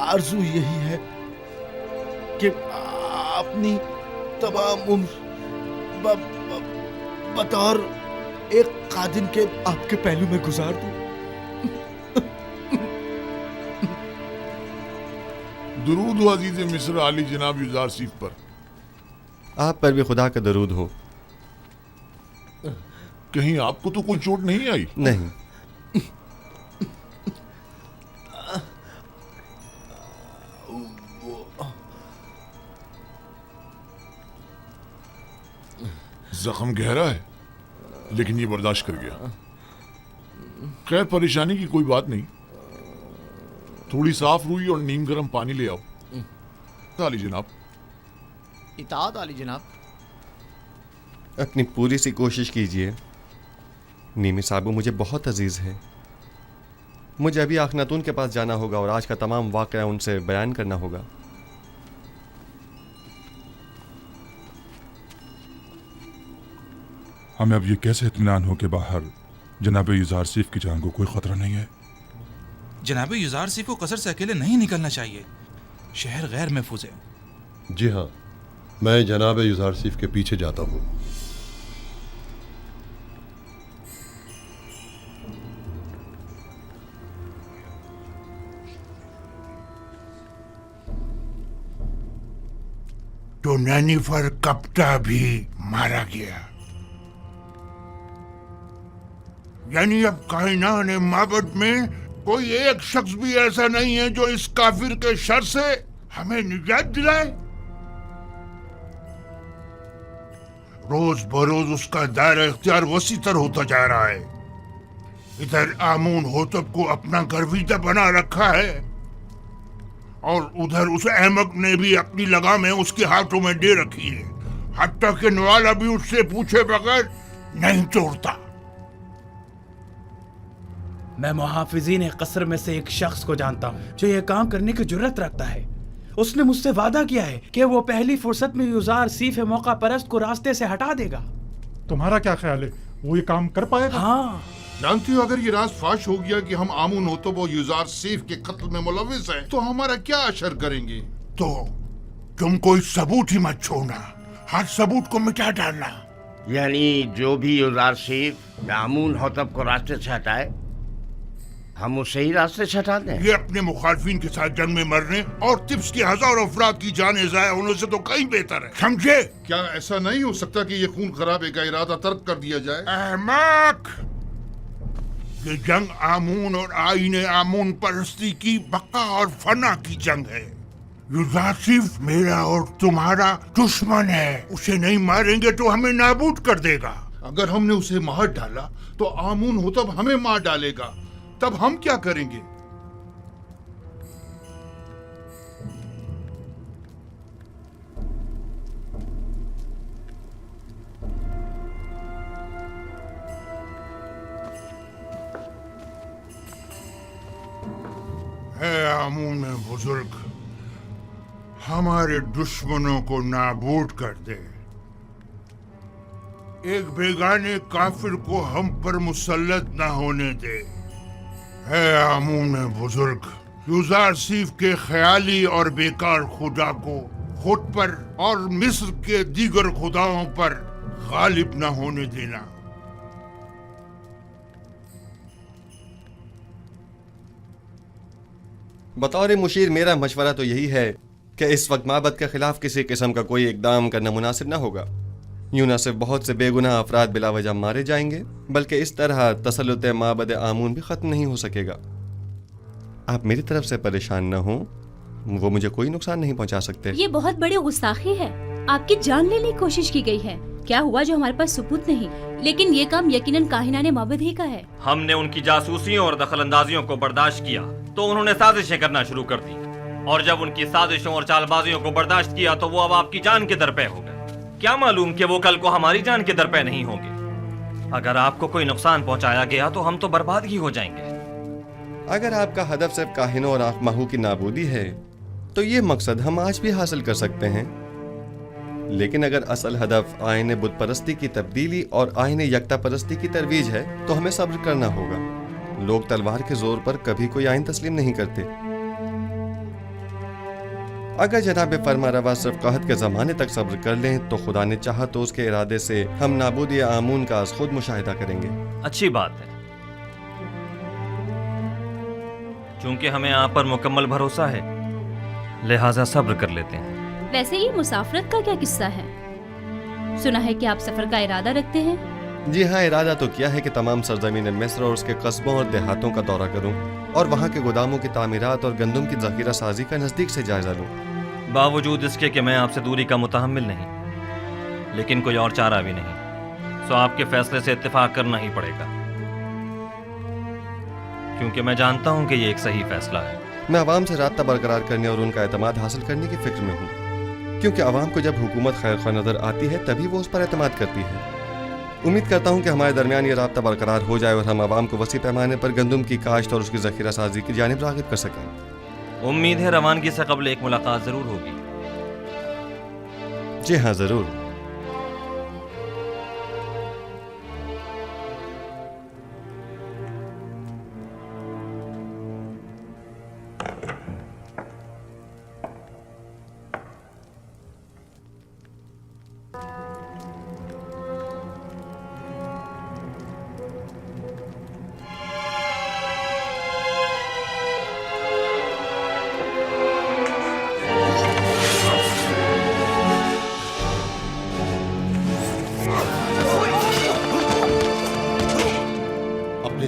आरज़ू यही है कि अपनी तमाम उम्र बतौर एक खादिम के आपके पहलू में गुजार दूं। दुरूद अजीज मिस्र आली जनाब यूजारसीफ पर। آپ پر بھی خدا کا درود ہو. کہیں آپ کو تو کوئی چوٹ نہیں آئی؟ نہیں. زخم گہرا ہے لیکن یہ برداشت کر گیا. خیر پریشانی کی کوئی بات نہیں. تھوڑی صاف روئی اور نیم گرم پانی لے آؤ. علی جناب. اطاعت علی جناب. اپنی پوری سی کوشش کیجئے. نیمی صاحب مجھے بہت عزیز ہے. مجھے ابھی آخناتون کے پاس جانا ہوگا اور آج کا تمام واقعہ ان سے بیان کرنا ہوگا. ہمیں اب یہ کیسے اطمینان ہو کہ باہر جناب یوزارسیف کی جان کو کوئی خطرہ نہیں ہے؟ جناب یوزارسیف کو قصر سے اکیلے نہیں نکلنا چاہیے. شہر غیر محفوظ ہے. جی ہاں، میں جناب یوزارسیف کے پیچھے جاتا ہوں. تو نینیفر کپتا بھی مارا گیا. یعنی اب کائنان معبد میں کوئی ایک شخص بھی ایسا نہیں ہے جو اس کافر کے شر سے ہمیں نجات دلائے. روز بروز اس کا دائرہ اختیار وسیع تر ہوتا جا رہا ہے. ادھر آمون ہوتب کو اپنا گرویدہ بنا رکھا ہے اور ادھر اس احمق نے بھی اپنی لگامیں اس کے ہاتھوں میں دے رکھی ہے. حتیٰ کہ نوالا بھی اس سے پوچھے بغیر نہیں توڑتا. میں محافظین قصر میں سے ایک شخص کو جانتا ہوں جو یہ کام کرنے کی جرت رکھتا ہے. اس نے مجھ سے وعدہ کیا ہے کہ وہ پہلی فرصت میں یوزارسیف موقع پرست کو راستے سے ہٹا دے گا. تمہارا کیا خیال ہے، وہ یہ کام کر پائے گا؟ ہاں. جانتی ہو، اگر یہ راز فاش ہو گیا کہ ہم آمون ہوتب و یوزارسیف کے قتل میں ملوث ہیں تو ہمارا کیا اشر کریں گے؟ تو تم کوئی ثبوت ہی مت چھوڑنا، ہر ثبوت کو مٹا ڈالنا. یعنی جو بھی یوزارسیف آمون ہوتب کو راستے سے ہٹائے ہم اسے ہی راستے سے ہٹا دیں. یہ اپنے مخالفین کے ساتھ جنگ میں مرنے اور طبس کے ہزاروں افراد کی جانیں ضائع ہونے سے تو کہیں بہتر ہے. سمجھے؟ کیا ایسا نہیں ہو سکتا کہ یہ خون خرابے کا ارادہ ترک کر دیا جائے؟ احمق! یہ جنگ آمون اور آئین آمون پرستی کی بقا اور فنا کی جنگ ہے. یوزارسیف میرا اور تمہارا دشمن ہے. اسے نہیں ماریں گے تو ہمیں نابود کر دے گا. اگر ہم نے اسے مار ڈالا تو آمون ہوتب ہمیں مار ڈالے گا. تب ہم کیا کریں گے؟ اے آمون بزرگ، ہمارے دشمنوں کو نابود کر دے. ایک بیگانے کافر کو ہم پر مسلط نہ ہونے دے. اے آمون بزرگ، یوزارسیف کے خیالی اور بیکار خدا کو خود پر اور مصر کے دیگر خداؤں پر غالب نہ ہونے دینا. بطور مشیر میرا مشورہ تو یہی ہے کہ اس وقت معبد کے خلاف کسی قسم کا کوئی اقدام کرنا مناسب نہ ہوگا. یوں نہ صرف بہت سے بے گناہ افراد بلا وجہ مارے جائیں گے بلکہ اس طرح تسلط معبد آمون بھی ختم نہیں ہو سکے گا. آپ میری طرف سے پریشان نہ ہوں، وہ مجھے کوئی نقصان نہیں پہنچا سکتے. یہ بہت بڑی گستاخی ہے. آپ کی جان لینے کی کوشش کی گئی ہے. کیا ہوا جو ہمارے پاس ثبوت نہیں، لیکن یہ کام یقیناً کاہنان معبد ہی کا ہے. ہم نے ان کی جاسوسیوں اور دخل اندازیوں کو برداشت کیا تو انہوں نے سازشیں کرنا شروع کر دی، اور جب ان کی سازشوں اور چال بازیوں کو برداشت کیا تو وہ اب آپ کی جان کے درپے ہو گئے. کیا معلوم کہ وہ کل کو ہماری جان کے درپے نہیں ہوں گے. اگر آپ کو کوئی نقصان پہنچایا گیا تو ہم تو برباد ہی ہو جائیں گے. اگر آپ کا ہدف صرف کاہنوں اور آنکھ ماہو کی نابودی ہے تو یہ مقصد ہم آج بھی حاصل کر سکتے ہیں. لیکن اگر اصل ہدف آئین بت پرستی کی تبدیلی اور آئین یکتا پرستی کی ترویج ہے تو ہمیں صبر کرنا ہوگا. لوگ تلوار کے زور پر کبھی کوئی آئین تسلیم نہیں کرتے. اگر جناب فرما روا صرف قحط کے زمانے تک صبر کر لیں تو خدا نے چاہا تو اس کے ارادے سے ہم نابودی آمون کا از خود مشاہدہ کریں گے. اچھی بات ہے، چونکہ ہمیں آپ پر مکمل بھروسہ ہے لہٰذا صبر کر لیتے ہیں. ویسے یہ مسافرت کا کیا قصہ ہے؟ सुना है कि आप सफर का इरादा रखते हैं। जी हाँ, इरादा तो किया है कि तमाम सरजमीन मिस्र और उसके कस्बों और देहातों का दौरा करूं और वहाँ के गोदामों की तामीरात और गंदम की ज़ख़ीरा साजी का नज़दीक से जायजा लूं। बावजूद इसके कि मैं आपसे दूरी का मुतहम्मिल नहीं, लेकिन कोई और चारा भी नहीं, सो आपके फैसले से इत्तेफाक करना ही पड़ेगा, क्योंकि मैं जानता हूँ कि ये एक सही फैसला है। मैं आवाम से राब्ता बरकरार करने और उनका एतमाद हासिल करने की फ़िक्र में हूँ, क्योंकि आवाम को जब हुकूमत खैर ख्वाह नज़र आती है तभी वो उस पर एतमाद करती है। उम्मीद करता हूँ कि हमारे दरमियान ये राब्ता बरकरार हो जाए और हम आवाम को वसी पैमाने पर गंदम की काश्त और उसकी ज़ख़ीरा साजी की जानिब राग़िब कर सकें। उम्मीद है रवानगी से कबल एक मुलाकात ज़रूर होगी। जी हाँ, ज़रूर।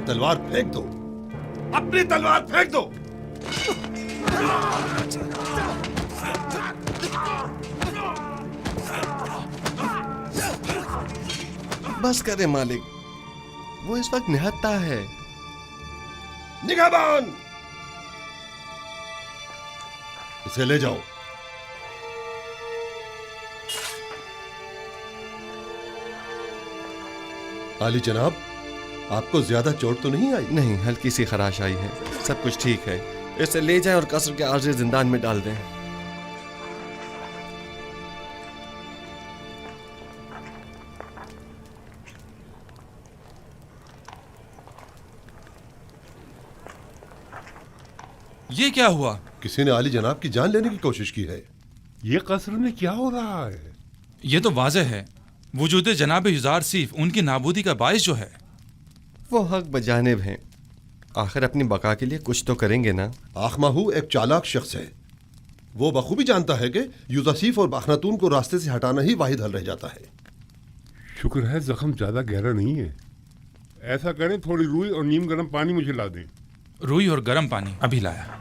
तलवार फेंक दो, अपनी तलवार फेंक दो। बस करे मालिक, वो इस वक्त निहत्ता है। निगाहबान, इसे ले जाओ। आली जनाब, आपको ज्यादा चोट तो नहीं आई? नहीं, हल्की सी खराश आई है, सब कुछ ठीक है। इसे ले जाएं और कसर के आर्ज़ी जिंदान में डाल दें। ये क्या हुआ? किसी ने आली जनाब की जान लेने की कोशिश की है। ये कसर में क्या हो रहा है? ये तो वाज़ेह है, वजूद जनाब युज़ार सीफ उनकी नाबूदी का बाइस जो है। वो हक बजानिब हैं, आखिर अपनी बका के लिए कुछ तो करेंगे ना। आखमाहू एक चालाक शख्स है, वो बखूबी जानता है कि यूजासीफ और बाखनातून को रास्ते से हटाना ही वाहिद हल रह जाता है। शुक्र है जख्म ज्यादा गहरा नहीं है। ऐसा करें, थोड़ी रूई और नीम गर्म पानी मुझे ला दें। रूई और गर्म पानी अभी लाया।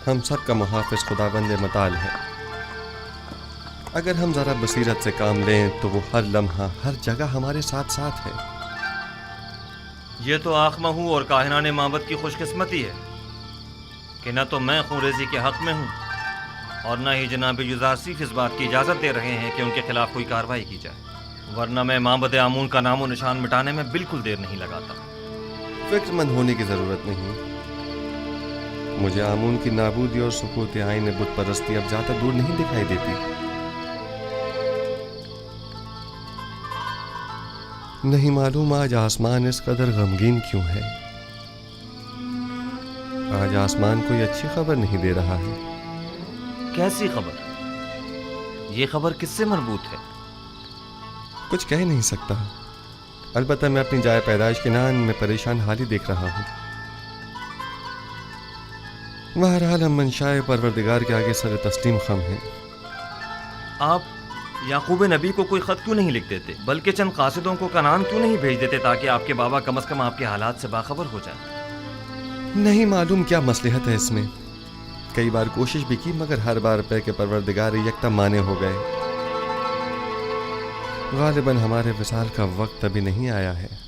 हम सब का मुहाफ़िज़ खुदाबंद मताल है। अगर हम ज़रा बसीरत से काम लें तो वो हर लम्हा हर जगह हमारे साथ साथ है। ये तो आखमहू और काहिनाने माबद की खुशकिस्मती है कि न तो मैं खूरेजी के हक में हूँ और न ही जनाब युज़ार सीफ इस बात की इजाज़त दे रहे हैं कि उनके खिलाफ कोई कार्रवाई की जाए, वरना मैं माबद आमून का नामो निशान मिटाने में बिल्कुल देर नहीं लगाता। फ़िक्रमंद होने की ज़रूरत नहीं। मुझे आमून की नाबूदी और सुकूत आइन बुत परस्ती अब ज़्यादा दूर नहीं दिखाई देती। नहीं मालूम आज आसमान इस कदर गमगीन क्यों है। आज आसमान कोई अच्छी खबर नहीं दे रहा है। कैसी खबर? ये खबर किससे मरबूत है? कुछ कह नहीं सकता, अलबत्ता मैं अपनी जाए पैदाइश के नान में परेशान हाली देख रहा हूँ। बहरहाल हम मंशाए परवरदिगार के आगे सर तस्लीम खम हैं। आप याकूब नबी को कोई ख़त क्यों नहीं लिख देते, बल्कि चंद कासिदों को कनान क्यों नहीं भेज देते ताकि आपके बाबा कम से कम आपके हालात से बाखबर हो जाए? नहीं मालूम क्या मसलहत है इसमें। कई बार कोशिश भी की मगर हर बार पे के परवरदिगार यकता माने हो गए। गालिबन हमारे विसाल का वक्त अभी नहीं आया है।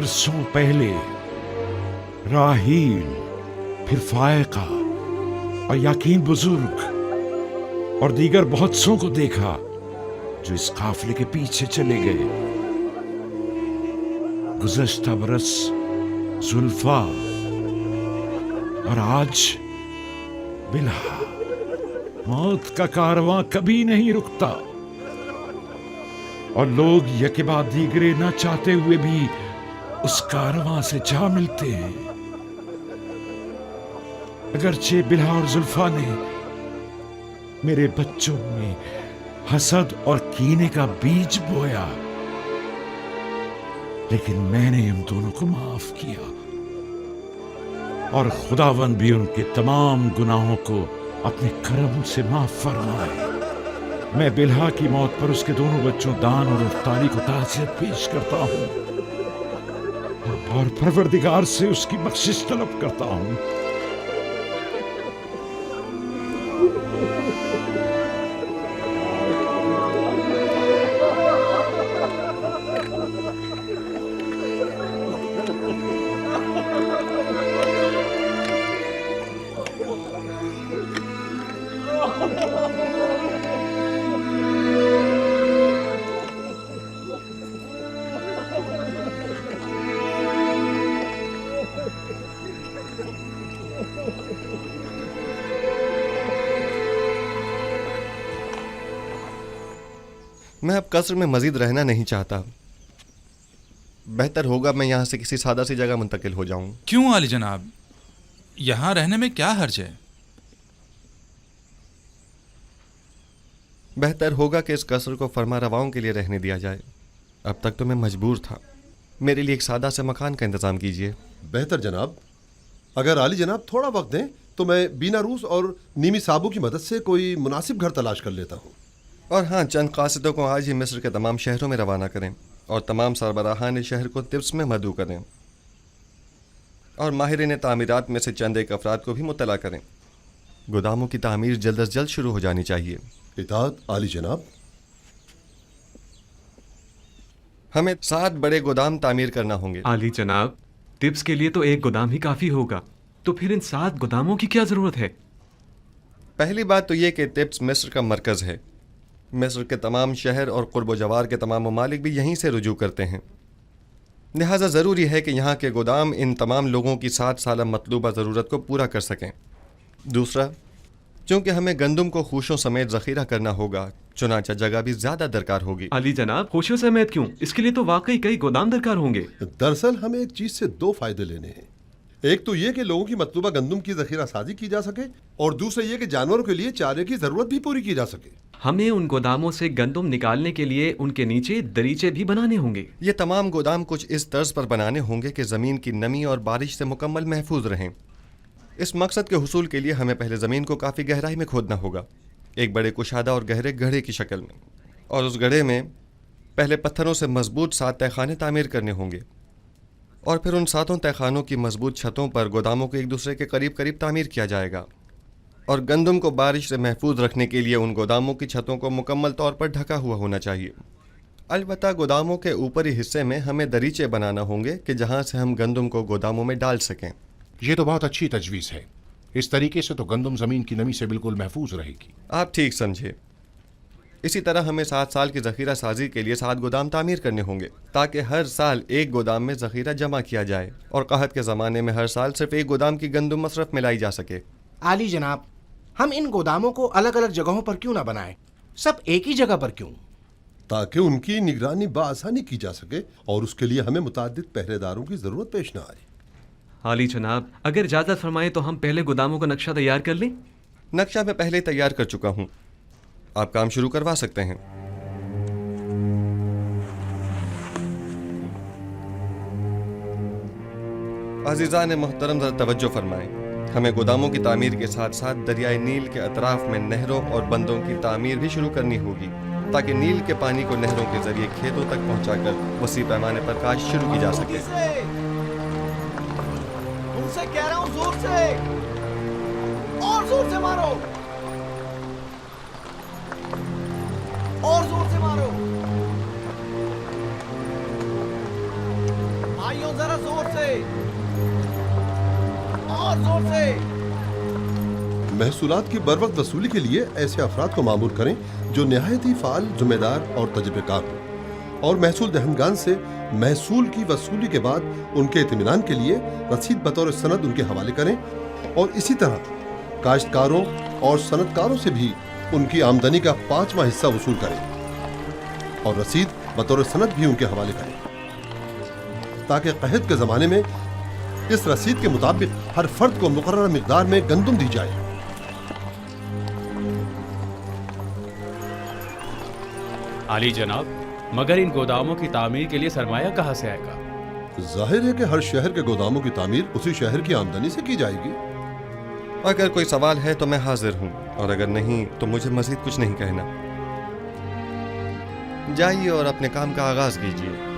बरसों पहले राहील, फिर फायका और याकीन बुजुर्ग और दीगर बहुत सौ को देखा जो इस काफिले के पीछे चले गए। गुज़श्ता बरस जुल्फा और आज बिल्हा। मौत का कारवां कभी नहीं रुकता और लोग यके बाद दीगरे न चाहते हुए भी उस कारवां से जा मिलते हैं। अगरचे बिल्हा और जुल्फा ने मेरे बच्चों में हसद और कीने का बीज बोया, लेकिन मैंने उन दोनों को माफ किया और खुदावंद भी उनके तमाम गुनाहों को अपने करम से माफ फरमाए। मैं बिल्हा की मौत पर उसके दोनों बच्चों दान और अफ्तारी को ताज़ियत पेश करता हूँ और परवरदिगार से उसकी बख्शिश तलब करता हूँ। मैं अब कस्र में मजीद रहना नहीं चाहता। बेहतर होगा मैं यहाँ से किसी सादा सी जगह मुंतकिल हो जाऊं। क्यों आली जनाब, यहाँ रहने में क्या हर्ज है? बेहतर होगा कि इस कस्र को फरमा रवाओं के लिए रहने दिया जाए। अब तक तो मैं मजबूर था। मेरे लिए एक सादा से मकान का इंतजाम कीजिए। बेहतर जनाब, अगर आली जनाब थोड़ा वक्त दें तो मैं बीना रूस और नीमी साबू की मदद से कोई मुनासिब घर तलाश कर लेता हूँ। और हाँ, चंद कासिदों को आज ही मिस्र के तमाम शहरों में रवाना करें और तमाम सरबराहान शहर को तिब्स में मदऊ करें और माहिरीन तामीरात में से चंद एक अफराद को भी मुतला करें। गोदामों की तामीर जल्द अज जल्द शुरू हो जानी चाहिए। इताअत आली जनाब। हमें 7 बड़े गोदाम तामीर करना होंगे। आली जनाब, तिब्स के लिए तो एक गोदाम ही काफ़ी होगा, तो फिर इन 7 गोदामों की क्या ज़रूरत है? पहली बात तो ये कि तिब्स मिस्र का मरकज़ है। मिस्र के तमाम शहर और कुर्ब जवार के तमाम ममालिक भी यहीं से रुजू करते हैं। लिहाजा ज़रूरी है कि यहाँ के गोदाम इन तमाम लोगों की 7 साल मतलूबा ज़रूरत को पूरा कर सकें। दूसरा, चूँकि हमें गंदम को खूशों समेत ज़ख़ीरा करना होगा, चुनाचा जगह भी ज़्यादा दरकार होगी। अली जनाब, खूशों समेत क्यों? इसके लिए तो वाकई कई गोदाम दरकार होंगे। दरअसल हमें एक चीज़ से 2 फ़ायदे लेने हैं। एक तो ये कि लोगों की मतलूबा गंदम की ज़ख़ीरा साजी की जा सके और दूसरा ये कि जानवरों के लिए चारे की ज़रूरत भी पूरी की जा सके। हमें उन गोदामों से गंदम निकालने के लिए उनके नीचे दरीचे भी बनाने होंगे। ये तमाम गोदाम कुछ इस तर्ज पर बनाने होंगे कि ज़मीन की नमी और बारिश से मुकम्मल महफूज रहें। इस मकसद के हुसूल के लिए हमें पहले ज़मीन को काफ़ी गहराई में खोदना होगा, एक बड़े कुशादा और गहरे गड्ढे की शक्ल में, और उस गड्ढे में पहले पत्थरों से मजबूत 7 तहखाने तामीर करने होंगे और फिर उन 7 तहखानों की मजबूत छतों पर गोदामों को एक दूसरे के करीब करीब तामीर किया जाएगा। और गंदम को बारिश से महफूज रखने के लिए उन गोदामों की छतों को मुकम्मल तौर पर ढका हुआ होना चाहिए। अलबत्ता गोदामों के ऊपरी हिस्से में हमें दरीचे बनाना होंगे कि जहाँ से हम गंदम को गोदामों में डाल सकें। ये तो बहुत अच्छी तजवीज़ है। इस तरीके से तो गंदम ज़मीन की नमी से बिल्कुल महफूज रहेगी। आप ठीक समझे। इसी तरह हमें 7 साल की ज़ख़ीरा साजी के लिए 7 गोदाम तामीर करने होंगे ताकि हर साल एक गोदाम में ज़ख़ीरा जमा किया जाए और कहत के ज़माने में हर साल सिर्फ एक गोदाम की गंदम मसरफ़ में लाई जा सके। आली जनाब, हम इन गोदामों को अलग अलग जगहों पर क्यों ना बनाएं? सब एक ही जगह पर क्यों? ताकि उनकी निगरानी बाआसानी की जा सके और उसके लिए हमें मुताद्दिद पहरेदारों की ज़रूरत पेश ना आए। आली जनाब, अगर इजाज़त फरमाएं तो हम पहले गोदामों का नक्शा तैयार कर लें। नक्शा मैं पहले तैयार कर चुका हूँ, आप काम शुरू करवा सकते हैं। अज़ीज़ान मोहतरम, ज़रा तवज्जो फरमाएं। हमें गोदामों की तामीर के साथ साथ दरियाए नील के अतराफ में नहरों और बंदों की तामीर भी शुरू करनी होगी ताकि नील के पानी को नहरों के जरिए खेतों तक पहुंचाकर वसी पैमाने पर काश शुरू की जा सके। तुमसे कह रहा हूं, जोर से और जोर से मारो, और जोर से मारो। भाइयों और जोर से। महसूलात की बरवक्त वसूली के लिए ऐसे अफराद को मामूर करें जो नहायत ही फाल, जिम्मेदार और तजुर्बेकार हों, और महसूल दहनगान से महसूल की वसूली के बाद उनके इत्मीनान के लिए रसीद बतौर सनद उनके हवाले करें, और इसी तरह काश्तकारों और सनतकारों से भी उनकी आमदनी का 5वां हिस्सा वसूल करें और रसीद बतौर सनद भी उनके हवाले करें, ताकि क़हत के ज़माने में इस रसीद के मुताबिक हर फर्द को मुकर्रर मिक़दार में गंदम दी जाए। आली जनाब, मगर इन गोदामों की तामीर के लिए सरमाया कहाँ से आएगा? जाहिर है कि हर शहर के गोदामों की तामीर उसी शहर की आमदनी से की जाएगी। अगर कोई सवाल है तो मैं हाजिर हूँ, और अगर नहीं तो मुझे मज़ीद कुछ नहीं कहना। जाइए और अपने काम का आगाज कीजिए।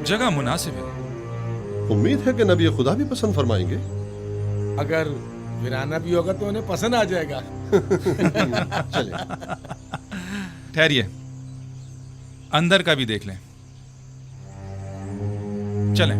जगह मुनासिब है। उम्मीद है कि नबी खुदा भी पसंद फरमाएंगे। अगर वीराना भी होगा तो उन्हें पसंद आ जाएगा। चलिए ठहरिए, अंदर का भी देख लें। चलें।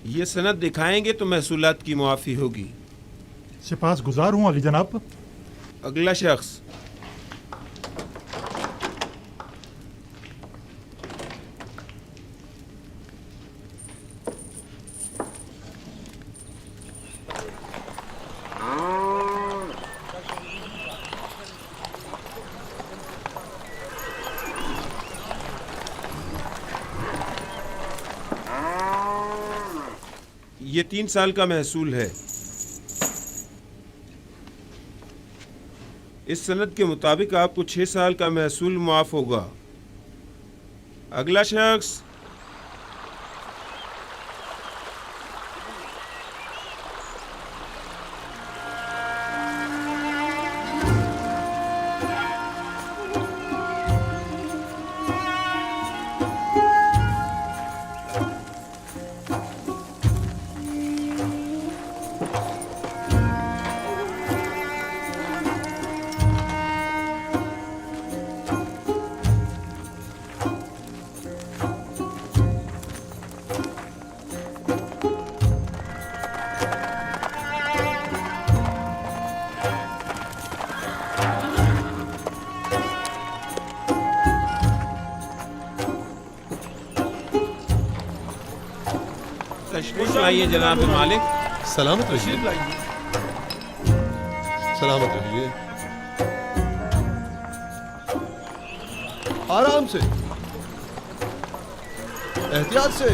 ये सनद दिखाएंगे तो महसूलात की मुआफ़ी होगी। सिपास गुजार हूँ अली जनाब। अगला शख्स। ये 3 साल का महसूल है। इस सनद के मुताबिक आपको 6 साल का महसूल मुआफ होगा। अगला शख्स। तशरीफ लाइए जनाब मालिक। सलामत रहिए। सलामत रहिए। आराम से, एहतियात से।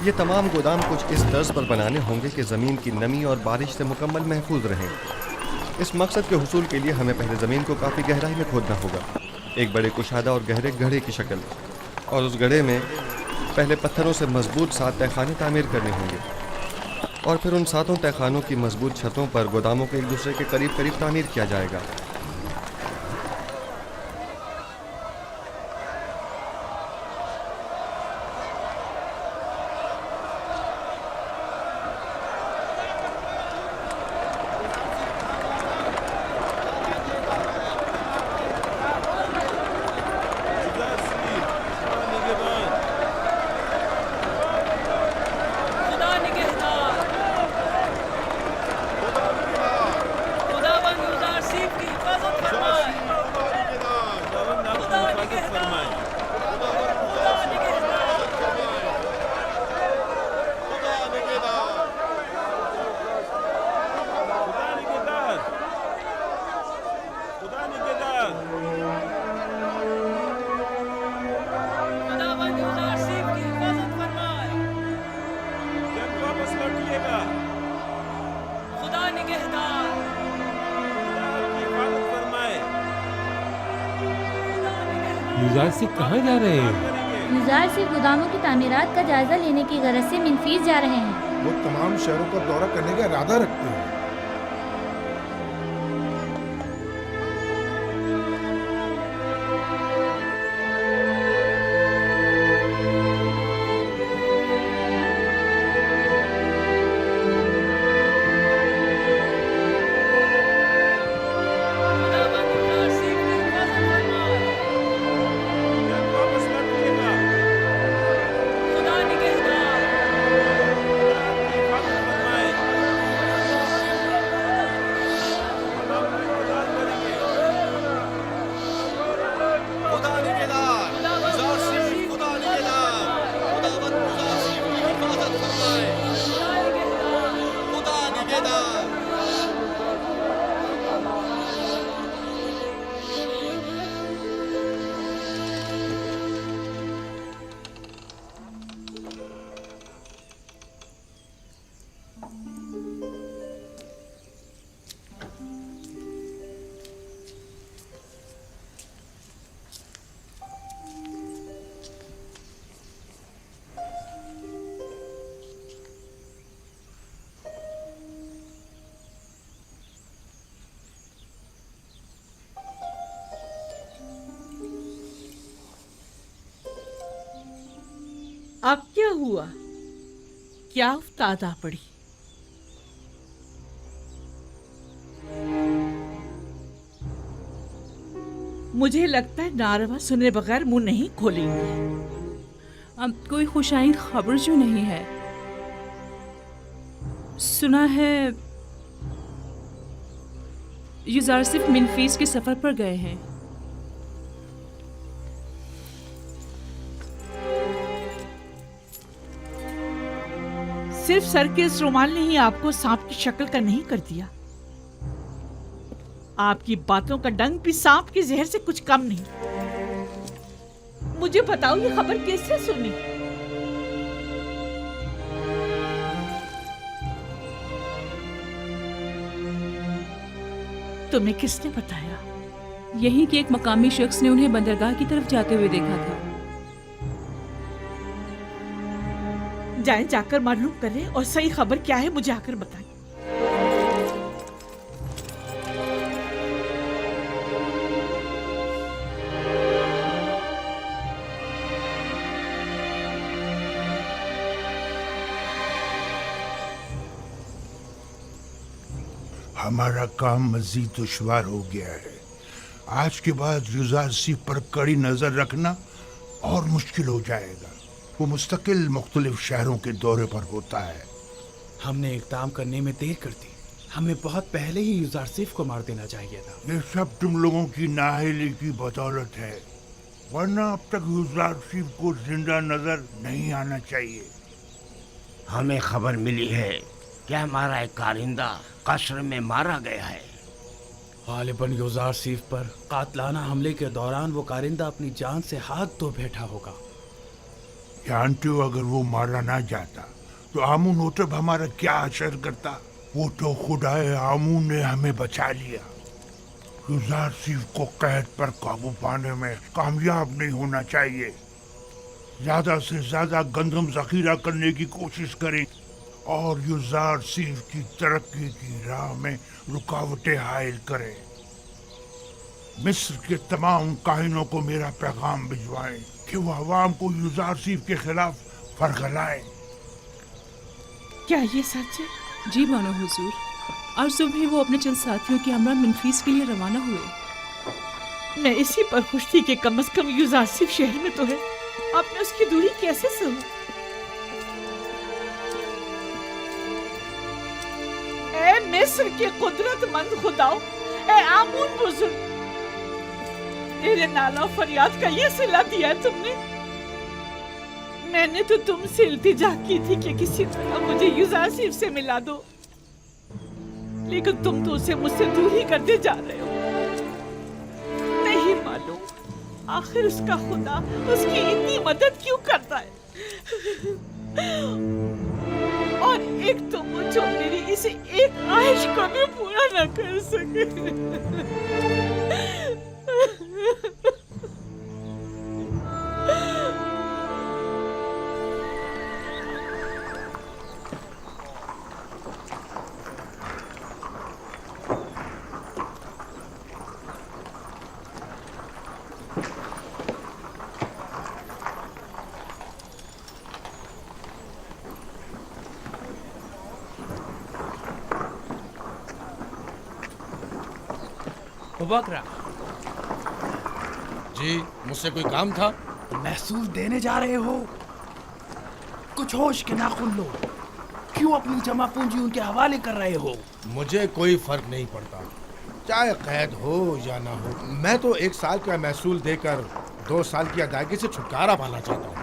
ये तमाम गोदाम कुछ इस तर्ज पर बनाने होंगे कि ज़मीन की नमी और बारिश से मुकम्मल महफूज रहें। इस मकसद के हुसूल के लिए हमें पहले ज़मीन को काफ़ी गहराई में खोदना होगा, एक बड़े कुशादा और गहरे गड्ढे की शक्ल, और उस गड्ढे में पहले पत्थरों से मजबूत 7 तहखाने तामीर करने होंगे, और फिर उन 7 तहखानों की मजबूत छतों पर गोदामों को एक दूसरे के करीब करीब तामीर किया जाएगा। युजार सिर्फ कहाँ जा रहे हैं? युजार सिर्फ गोदामों की तामीरात का जायजा लेने की गरज से मिनफीस जा रहे हैं। वो तमाम शहरों का दौरा करने का इरादा रखते हैं। अब क्या हुआ? क्या उफ्ताद आ पड़ी? मुझे लगता है नारवा सुने बगैर मुंह नहीं खोलेंगे। अब कोई खुशाइन खबर जो नहीं है। सुना है युजार सिर्फ मिनफीस के सफर पर गए हैं। सिर्फ सर के इस रुमाल ने ही आपको सांप की शक्ल का नहीं कर दिया। आपकी बातों का डंक भी सांप के जहर से कुछ कम नहीं। मुझे बताओ ये खबर कैसे सुनी? तुम्हें किसने बताया? यही कि एक मकामी शख्स ने उन्हें बंदरगाह की तरफ जाते हुए देखा था। जाएं, जाकर मालूम करें और सही खबर क्या है मुझे आकर बताएं। हमारा काम मजीद दुश्वार हो गया है। आज के बाद युजार सिर्फ पर कड़ी नजर रखना और मुश्किल हो जाएगा। वो मुस्तकिल मुख्तलिफ शहरों के दौरे पर होता है। हमने इक़दाम करने में देर कर दी। हमें बहुत पहले ही युजार सिर्फ को मार देना चाहिए था। ये सब तुम लोगों की नाअहली की बदौलत है, वरना अब तक युजार सिर्फ को जिंदा नजर नहीं आना चाहिए। हमें खबर मिली है कि हमारा एक कारिंदा कस्र में मारा गया है। गालिबन यूजार सीफ पर कातलाना हमले के दौरान वो कारिंदा अपनी जान से हाथ धो बैठा होगा। जानते हो, अगर वो मारा ना जाता तो आमून होतब हमारा क्या असर करता। वो तो खुदाए आमून ने हमें बचा लिया। यूजार सीफ को कैद पर काबू पाने में कामयाब नहीं होना चाहिए। ज्यादा से ज्यादा गंदम जखीरा करने की कोशिश करें और यूजार सीफ की तरक्की की राह में रुकावटें हायल करें। मिस्र के तमाम काहिनों को मेरा पैगाम भिजवाएं कि वो अवाम को यूजार सीफ के खिलाफ फरगलाएं। क्या ये सच है? जी बानो हुजूर। और सुबह वो अपने चंद साथियों के हमरा मनफीस के लिए रवाना हुए। मैं इसी पर खुश थी कि कम से कम यूजार सीफ शहर में तो है। आपने उसकी दूरी कैसे सुनी? ए मिस्र के कुदरतमंद खुदाओ, ए आमून बुजुर्ग, मेरे नाला फरियाद का ये सिला दिया है तुमने। मैंने तो तुमसे इल्तिजा की थी कि किसी तरह मुझे यूजार सीफ से मिला दो, लेकिन तुम तो उसे मुझसे दूर ही करते जा रहे हो। नहीं मालूम आखिर उसका खुदा उसकी इतनी मदद क्यों करता है। और एक तो वो जो मेरी इसे एक ख्वाहिश को भी पूरा न कर सके। बकरा जी, मुझसे कोई काम था? महसूल देने जा रहे हो? कुछ होश के नाखुन लो। क्यों अपनी जमा पूंजी उनके हवाले कर रहे हो? मुझे कोई फर्क नहीं पड़ता, चाहे कैद हो या ना हो। मैं तो 1 साल का महसूल देकर 2 साल की अदायगी से छुटकारा पाना चाहता हूँ।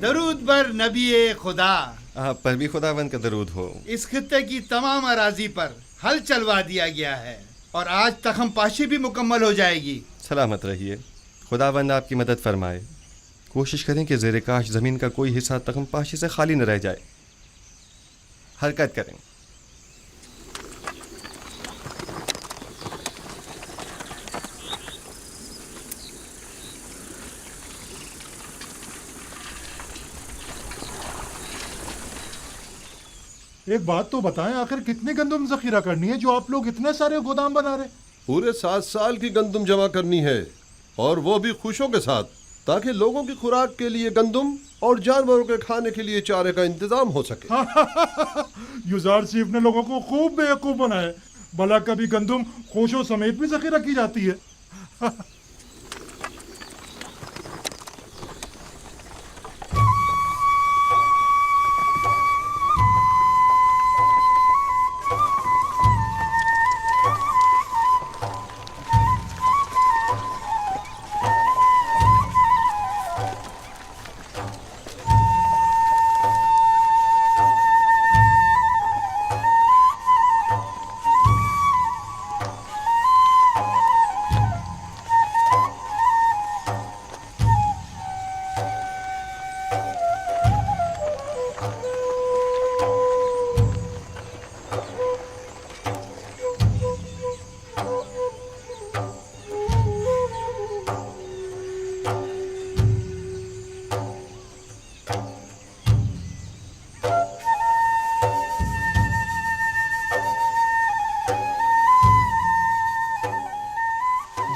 दरूद बर नबी खुदा, आप पर भी खुदावंद का दरूद हो। इस खित्ते की तमाम अराजी पर हल चलवा दिया गया है और आज तखम पाशी भी मुकम्मल हो जाएगी। सलामत रहिए, खुदावंद आपकी मदद फरमाए। कोशिश करें कि ज़ेर काश ज़मीन का कोई हिस्सा तखम पाशी से खाली न रह जाए। हरकत करें। एक बात तो बताएं, आखिर कितने गंदम जखीरा करनी है जो आप लोग इतने सारे गोदाम बना रहे? पूरे 7 साल की गंदम जमा करनी है, और वो भी खुशों के साथ। تاکہ لوگوں کی خوراک کے لیے گندم اور جانوروں کے کھانے کے لیے چارے کا انتظام ہو سکے۔ یوزار سیف نے لوگوں کو خوب بیوقوف بنایا، بھلا کبھی گندم خوشوں سمیت بھی ذخیرہ کی جاتی ہے۔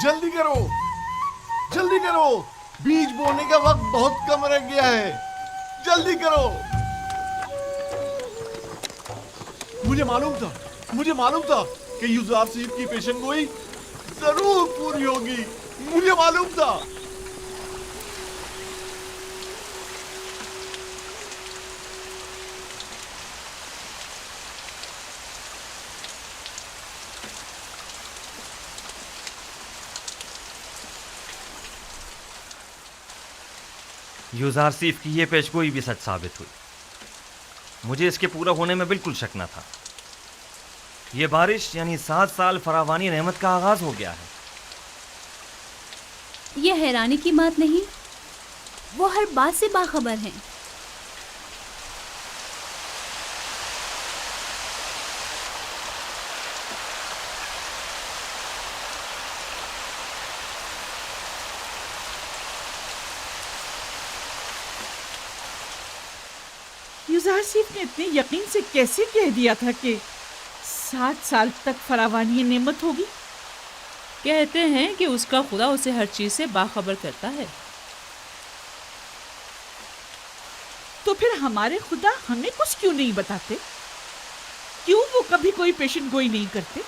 جلدی کرو، جلدی کرو، بیج بونے کا وقت بہت کم رہ گیا ہے، جلدی کرو۔ مجھے معلوم تھا کہ یوزار سیف کی پیشن گوئی ضرور پوری ہوگی، مجھے معلوم تھا۔ یوزار سیف کی یہ پیشگوئی بھی سچ ثابت ہوئی۔ مجھے اس کے پورا ہونے میں بالکل شک نہ تھا۔ یہ بارش یعنی 7 سال فراوانی نعمت کا آغاز ہو گیا ہے۔ یہ حیرانی کی بات نہیں، وہ ہر بات سے باخبر ہیں۔ یوزار سیف نے اتنے یقین سے کیسے کہہ دیا تھا کہ 7 سال تک فراوانی نعمت ہوگی؟ کہتے ہیں کہ اس کا خدا اسے ہر چیز سے باخبر کرتا ہے۔ تو پھر ہمارے خدا ہمیں کچھ کیوں نہیں بتاتے؟ کیوں وہ کبھی کوئی پیشن گوئی نہیں کرتے؟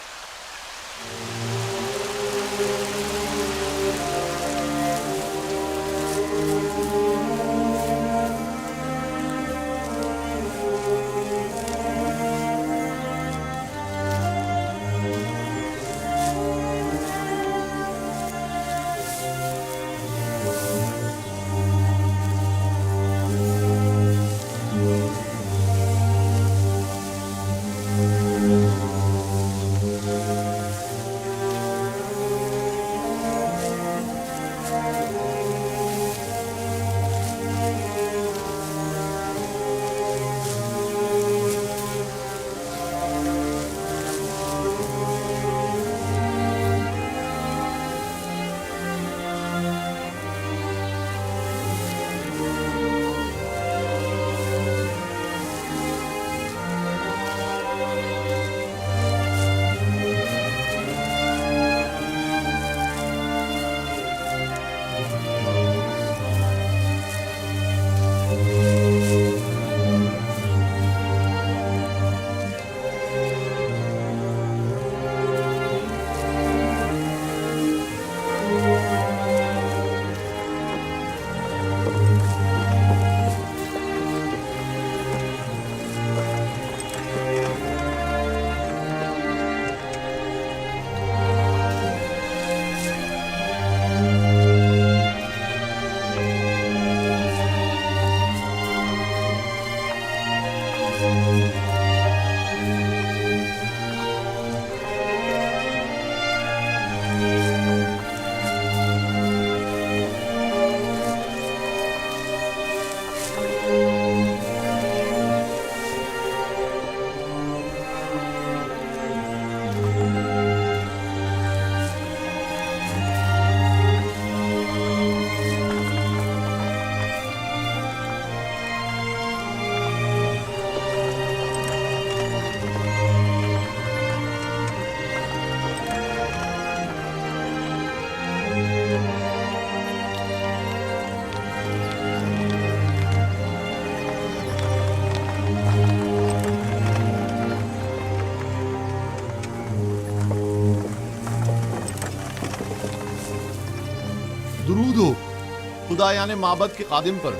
खुदायाने माबद के कादिम पर।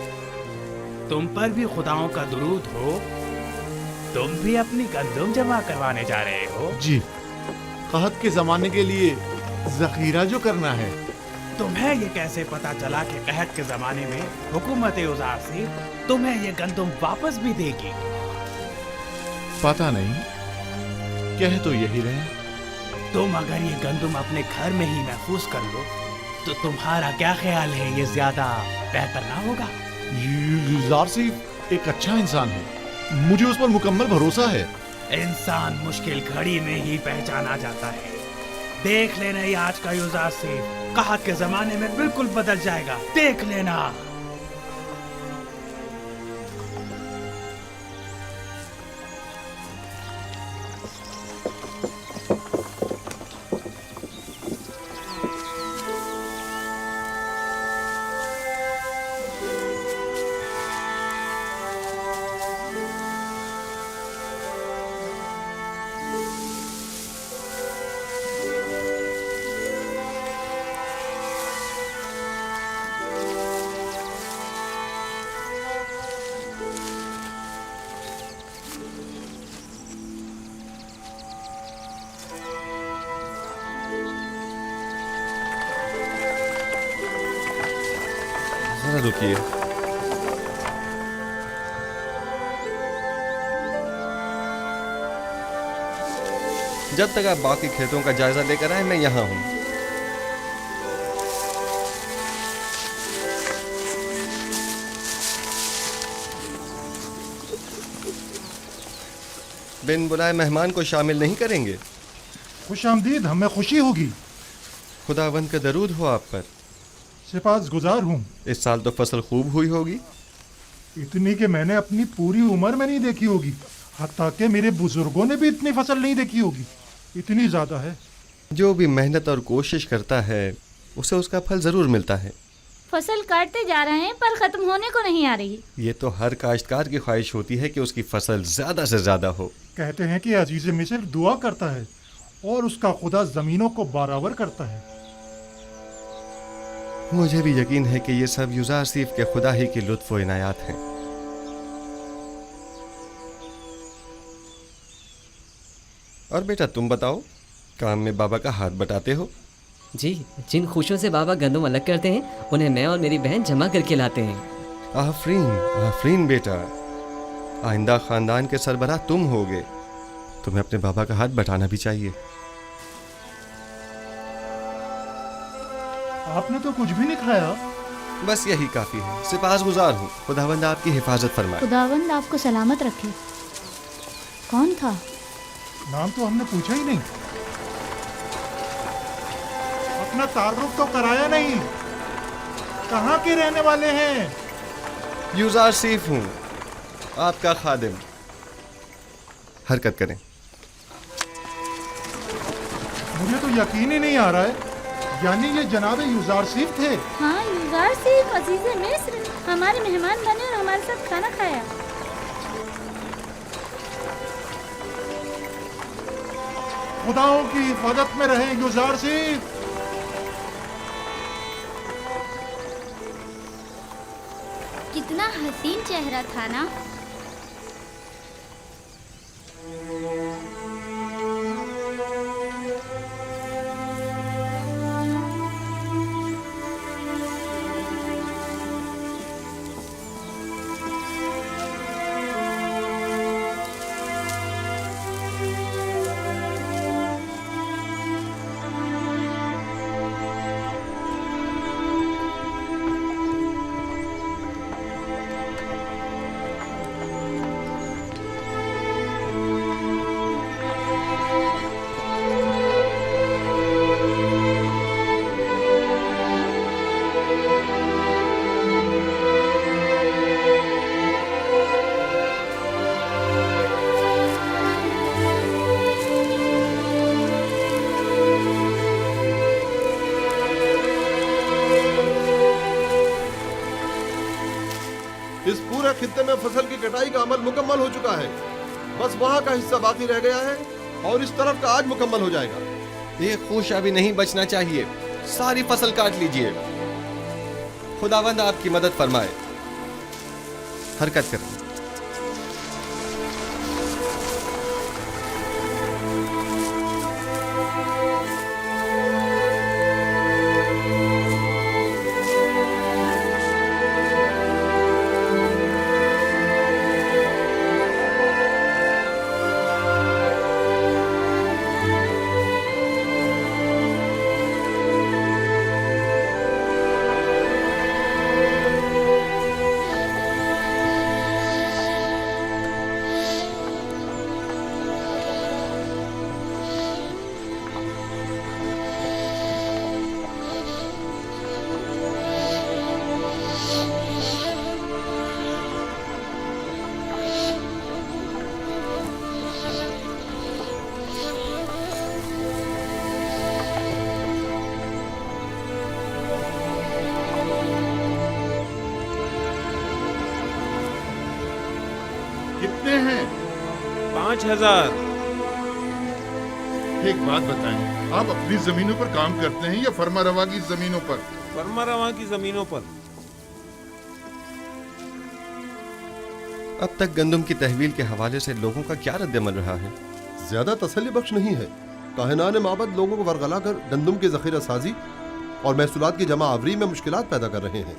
तुम पर भी खुदाओं का दुरूद हो। तुम भी अपनी गंदम जमा करवाने जा रहे हो? जी, कहत के जमाने के लिए जखीरा जो करना है। तुम्हें ये कैसे पता चला कि कहत के जमाने में हुकूमत उज़ार से तुम्हें ये गंदम वापस भी देगी? पता नहीं, कह तो यही रहे। तुम अगर ये गंदम अपने घर में ही महफूज कर लो तो तुम्हारा क्या ख्याल है, ये ज्यादा बेहतर ना होगा? यूज़ार सिर्फ एक अच्छा इंसान है, मुझे उस पर मुकम्मल भरोसा है। इंसान मुश्किल घड़ी में ही पहचाना जाता है। देख लेना, ये आज का यूज़ार से कहत के जमाने में बिल्कुल बदल जाएगा, देख लेना। जरा रुकिए। जब तक आप बाकी खेतों का जायजा लेकर आए, मैं यहाँ हूँ। बिन बुलाए मेहमान को शामिल नहीं करेंगे? खुश आमदीद, हमें खुशी होगी। खुदावंद का दरूद हो आप पर। सिपास गुजार हूँ। इस साल तो फसल खूब हुई होगी। इतनी कि मैंने अपनी पूरी उम्र में नहीं देखी होगी, हत्ता कि मेरे बुजुर्गों ने भी इतनी फसल नहीं देखी होगी। इतनी ज्यादा है। जो भी मेहनत और कोशिश करता है उसे उसका फल जरूर मिलता है। फसल काटते जा रहे हैं पर खत्म होने को नहीं आ रही। ये तो हर काश्तकार की ख्वाहिश होती है कि उसकी फसल ज्यादा से ज्यादा हो। कहते हैं कि अजीज मिस्र दुआ करता है और उसका खुदा जमीनों को बराबर करता है। मुझे भी यकीन है कि ये सब यूज़ार सीफ के खुदा ही की लुत्फ व इनायात हैं। और बेटा तुम बताओ, काम में बाबा का हाथ बटाते हो? जी, जिन खुशियों से बाबा गंदम अलग करते हैं उन्हें मैं और मेरी बहन जमा करके लाते हैं। आफरीन आफरीन बेटा, आइंदा खानदान के सरबराह तुम होगे। तुम्हें अपने बाबा का हाथ बटाना भी चाहिए। आपने तो कुछ भी नहीं खाया। बस यही काफी है। सिपासगुजार हूँ। खुदावंद आपकी हिफाजत फरमाए। खुदावंद आपको सलामत रखे। कौन था? नाम तो हमने पूछा ही नहीं। अपना तारुफ तो कराया नहीं। कहाँ के रहने वाले हैं? यूज़ार सीफ हूँ, आपका खादिम। हरकत करें। मुझे तो यकीन ही नहीं आ रहा है, यानी ये जनाब यूज़ार सीफ थे। हाँ, यूज़ार सीफ अजीज़े मिस्र हमारे मेहमान बने और हमारे साथ खाना खाया। खुदाओं की हिफाजत में रहे यूज़ार सीफ। कितना हसीन चेहरा था ना। इस पूरे खित्ते में फसल की कटाई का अमल मुकम्मल हो चुका है। बस वहाँ का हिस्सा बाकी रह गया है और इस तरफ का आज मुकम्मल हो जाएगा। ये खुश अभी नहीं बचना चाहिए। सारी फसल काट लीजिए। खुदावंद आपकी मदद फरमाए। हरकत करें। कितने हैं? 5000। एक बात बताएं, आप अपनी जमीनों पर काम करते हैं या फर्मा रवा की जमीनों पर? फर्मा रवा की जमीनों पर। अब तक गंदम की तहवील के हवाले से लोगों का क्या रद्दमल रहा है? ज्यादा तसल्ली बख्श नहीं है। काहिनान माबद लोगों को वरगला कर गंदम की जखीरा साजी और महसूलात की जमा आवरी में मुश्किलात पैदा कर रहे हैं।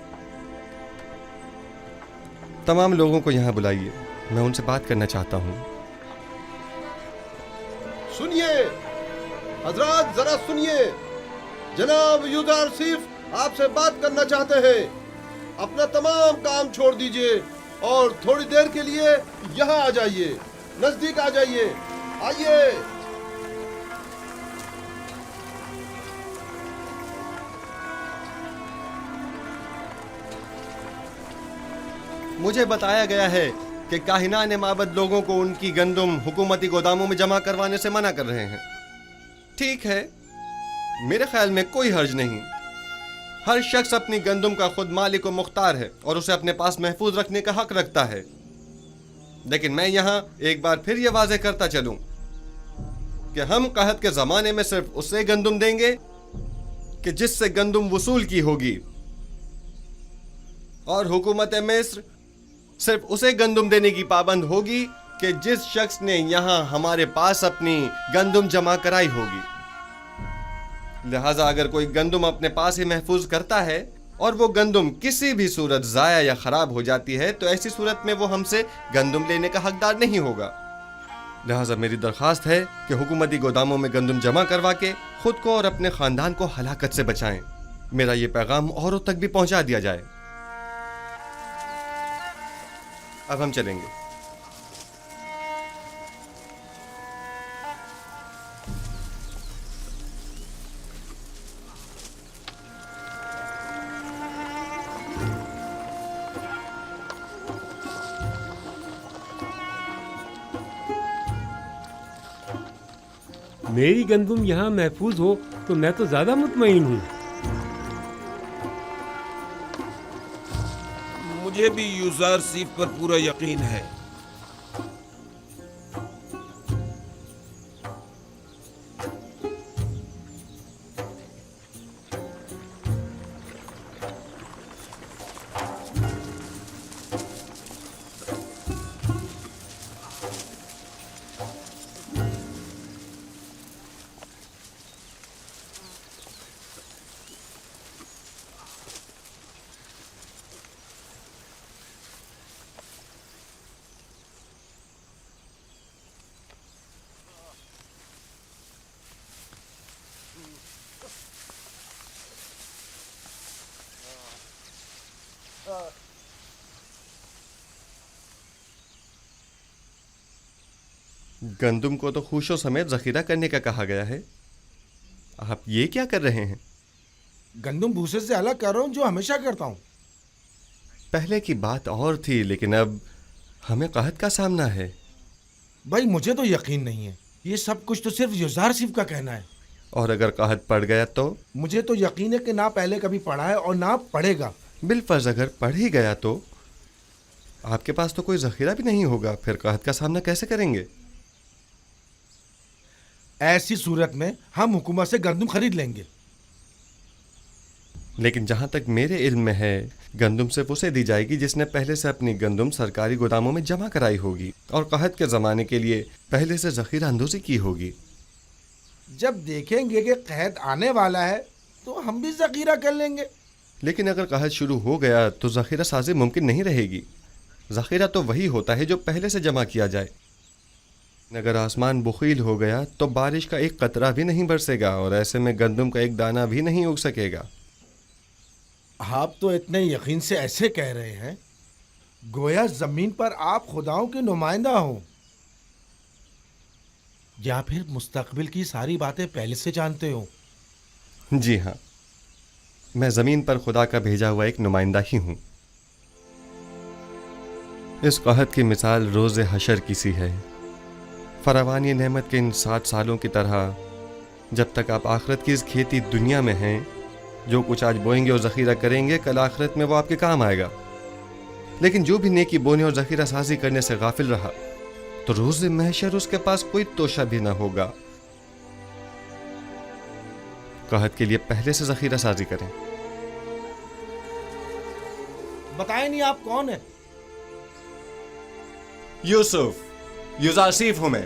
तमाम लोगों को यहाँ बुलाइए, मैं उनसे बात करना चाहता हूँ। सुनिए हजरात, जरा सुनिए। जनाब यूजार सिर्फ आपसे बात करना चाहते हैं। अपना तमाम काम छोड़ दीजिए और थोड़ी देर के लिए यहाँ आ जाइए, नजदीक आ जाइए। आइए। मुझे बताया गया है कि काहिनान माबद लोगों को उनकी गंदम हुकूमती गोदामों में जमा करवाने से मना कर रहे हैं। ठीक है, मेरे ख्याल में कोई हर्ज नहीं। हर शख्स अपनी गंदम का खुद मालिक व मुख्तार है और उसे अपने पास महफूज रखने का हक रखता है। लेकिन मैं यहाँ एक बार फिर यह वाज़ेह करता चलूं कि हम कहत के ज़माने में सिर्फ उसे गंदम देंगे कि जिससे गंदम वसूल की होगी, और हुकूमत मिस्र सिर्फ उसे गंदम देने की पाबंद होगी कि जिस शख्स ने यहाँ हमारे पास अपनी गंदम जमा कराई होगी। लिहाजा अगर कोई गंदम अपने पास ही महफूज करता है और वो गंदम किसी भी सूरत ज़ाया या ख़राब हो जाती है तो ऐसी सूरत में वो हमसे गंदम लेने का हकदार नहीं होगा। लिहाजा मेरी दरख्वास्त है कि हुकूमती गोदामों में गंदम जमा करवा के खुद को और अपने ख़ानदान को हलाकत से बचाएं। मेरा ये पैगाम औरों तक भी पहुंचा दिया जाए। अब हम चलेंगे। मेरी गंदम यहाँ महफूज हो तो मैं तो ज्यादा मुतमईन हूँ। मुझे भी यूजार सीफ पर पूरा यकीन है। गंदम को तो खुशों समेत जखीरा करने का कहा गया है। आप ये क्या कर रहे हैं? गंदम भूसे से अलग कर रहा हूँ, जो हमेशा करता हूँ। पहले की बात और थी, लेकिन अब हमें कहत का सामना है। भाई मुझे तो यकीन नहीं है, ये सब कुछ तो सिर्फ यूजार सिर्फ का कहना है। और अगर कहत पड़ गया तो? मुझे तो यकीन है कि ना पहले कभी पढ़ा है और ना पढ़ेगा। बिलफर्ज अगर पढ़ ही गया तो आपके पास तो कोई जखीरा भी नहीं होगा, फिर कहत का सामना कैसे करेंगे? ऐसी सूरत में हम हुकूमत से गंदम खरीद लेंगे। لیکن جہاں تک میرے علم میں ہے گندم صرف اسے دی جائے گی جس نے پہلے سے اپنی گندم سرکاری گوداموں میں جمع کرائی ہوگی اور قحط کے زمانے کے لیے پہلے سے ذخیرہ اندوزی کی ہوگی۔ جب دیکھیں گے کہ قحط آنے والا ہے تو ہم بھی ذخیرہ کر لیں گے۔ لیکن اگر قحط شروع ہو گیا تو ذخیرہ سازی ممکن نہیں رہے گی۔ ذخیرہ تو وہی ہوتا ہے جو پہلے سے جمع کیا جائے۔ اگر آسمان بخیل ہو گیا تو بارش کا ایک قطرہ بھی نہیں برسے گا اور ایسے میں گندم کا ایک دانہ بھی نہیں اگ سکے گا۔ آپ تو اتنے یقین سے ایسے کہہ رہے ہیں گویا زمین پر آپ خداؤں کے نمائندہ ہوں، یا پھر مستقبل کی ساری باتیں پہلے سے جانتے ہو؟ جی ہاں، میں زمین پر خدا کا بھیجا ہوا ایک نمائندہ ہی ہوں۔ اس قحط کی مثال روز حشر کی سی ہے۔ فراوانی نعمت کے ان 60 سالوں کی طرح جب تک آپ آخرت کی اس کھیتی دنیا میں ہیں، جو کچھ آج بوئیں گے اور ذخیرہ کریں گے کل آخرت میں وہ آپ کے کام آئے گا۔ لیکن جو بھی نیکی بونے اور ذخیرہ سازی کرنے سے غافل رہا تو روز محشر اس کے پاس کوئی توشہ بھی نہ ہوگا۔ قحط کے لیے پہلے سے ذخیرہ سازی کریں۔ بتائیں نہیں آپ کون ہیں؟ یوسف، یوزارسیف ہوں میں۔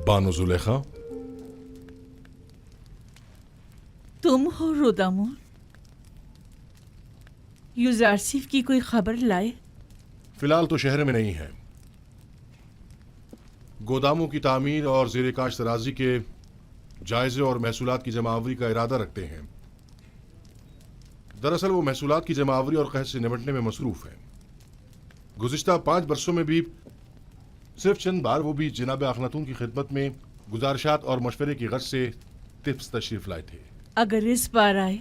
بانو زلیخا، تم ہو رودامون؟ یوزارسیف کی کوئی خبر لائے؟ فی الحال تو شہر میں نہیں ہے۔ گوداموں کی تعمیر اور زیر کاشت اراضی کے جائزے اور محصولات کی جمع آوری کا ارادہ رکھتے ہیں۔ دراصل وہ محصولات کی جمع آوری اور قحط سے نمٹنے میں مصروف ہیں۔ گزشتہ 5 برسوں میں بھی صرف چند بار وہ بھی جناب اخناتون کی خدمت میں گزارشات اور مشورے کی غرض سے طبس تشریف لائے تھے۔ اگر اس بار آئے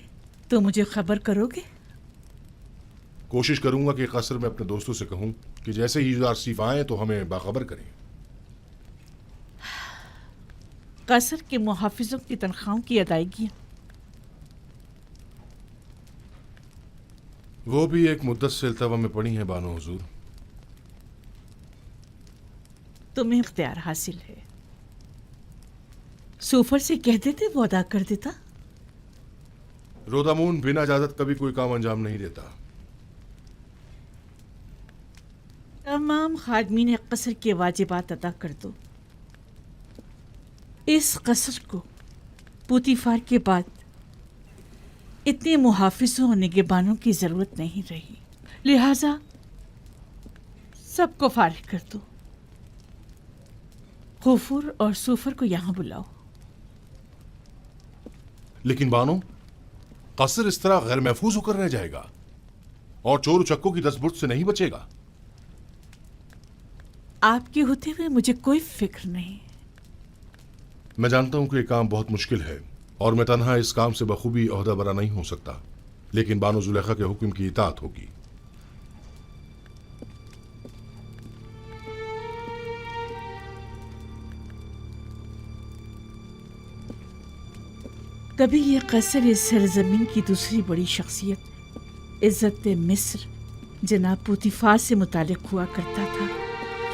تو مجھے خبر کرو گے؟ کوشش کروں گا کہ قصر میں اپنے دوستوں سے کہوں کہ جیسے ہی یوزارسیف آئیں تو ہمیں باخبر کریں۔ قصر کے محافظوں کی تنخواہوں کی ادائیگیاں وہ بھی ایک مدت سے التوا میں پڑی ہیں بانو حضور۔ تمہیں اختیار حاصل ہے، سوفر سے کہہ دیتے وہ ادا کر دیتا۔ رودامون بنا اجازت کبھی کوئی کام انجام نہیں دیتا۔ تمام خادمین قصر کے واجبات ادا کر دو۔ اس قصر کو پوتیفار کے بعد اتنے محافظوں اور نگہبانوں کی ضرورت نہیں رہی، لہذا سب کو فارغ کر دو۔ غفور اور سوفر کو یہاں بلاؤ۔ لیکن بانو، قصر اس طرح غیر محفوظ ہو کر رہ جائے گا اور چور چکوں کی دستبرد سے نہیں بچے گا۔ آپ کے ہوتے ہوئے مجھے کوئی فکر نہیں۔ میں جانتا ہوں کہ یہ کام بہت مشکل ہے اور میں تنہا اس کام سے بخوبی عہدہ برا نہیں ہو سکتا، لیکن بانو زلیخا کے حکم کی اطاعت ہوگی۔ کبھی یہ قصر اس سرزمین کی دوسری بڑی شخصیت عزت مصر جناب پوتیفار سے متعلق ہوا کرتا تھا،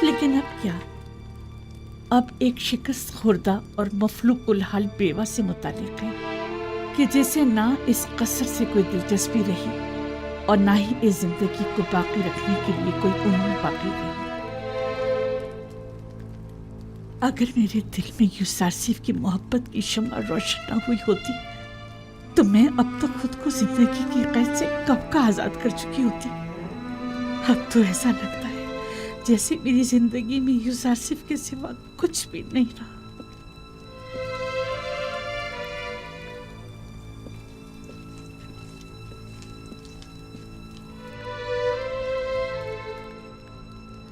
لیکن اب کیا؟ اب ایک شکست خوردہ اور مفلوق الحال بیوہ سے متعلق ہے کہ جیسے نہ اس قصر سے کوئی دلچسپی رہی اور نہ ہی اس زندگی کو باقی رکھنے کے لیے کوئی امید باقی رہی۔ اگر میرے دل میں یوزارسیف کی محبت کی شمع روشن نہ ہوئی ہوتی تو میں اب تک خود کو زندگی کی قید سے کب کا آزاد کر چکی ہوتی۔ اب تو ایسا لگتا ہے जैसे मेरी जिंदगी में यूसुफ के सिवा कुछ भी नहीं रहा।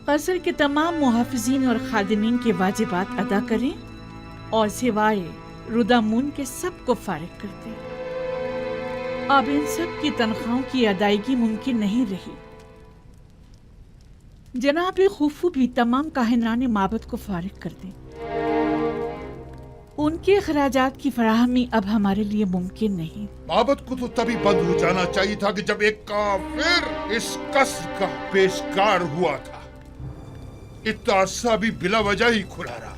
कसर के तमाम मुहाफिजीन और खादिमीन के वाजिबात अदा करें और सिवाय रुदामून के सबको फारिग कर दें। अब इन सब की तनख्वाहों की अदायगी मुमकिन नहीं रही। जनाब खुफू भी तमाम काहिनाने माबद को फारिग कर दें। उनके अखराजात की फराहमी अब हमारे लिए मुमकिन नहीं। माबद को तो तभी बंद हो जाना चाहिए था कि जब एक काफिर इस कसर का पेशकार हुआ था। इतना अरसा भी बिला वजह ही खुला रहा।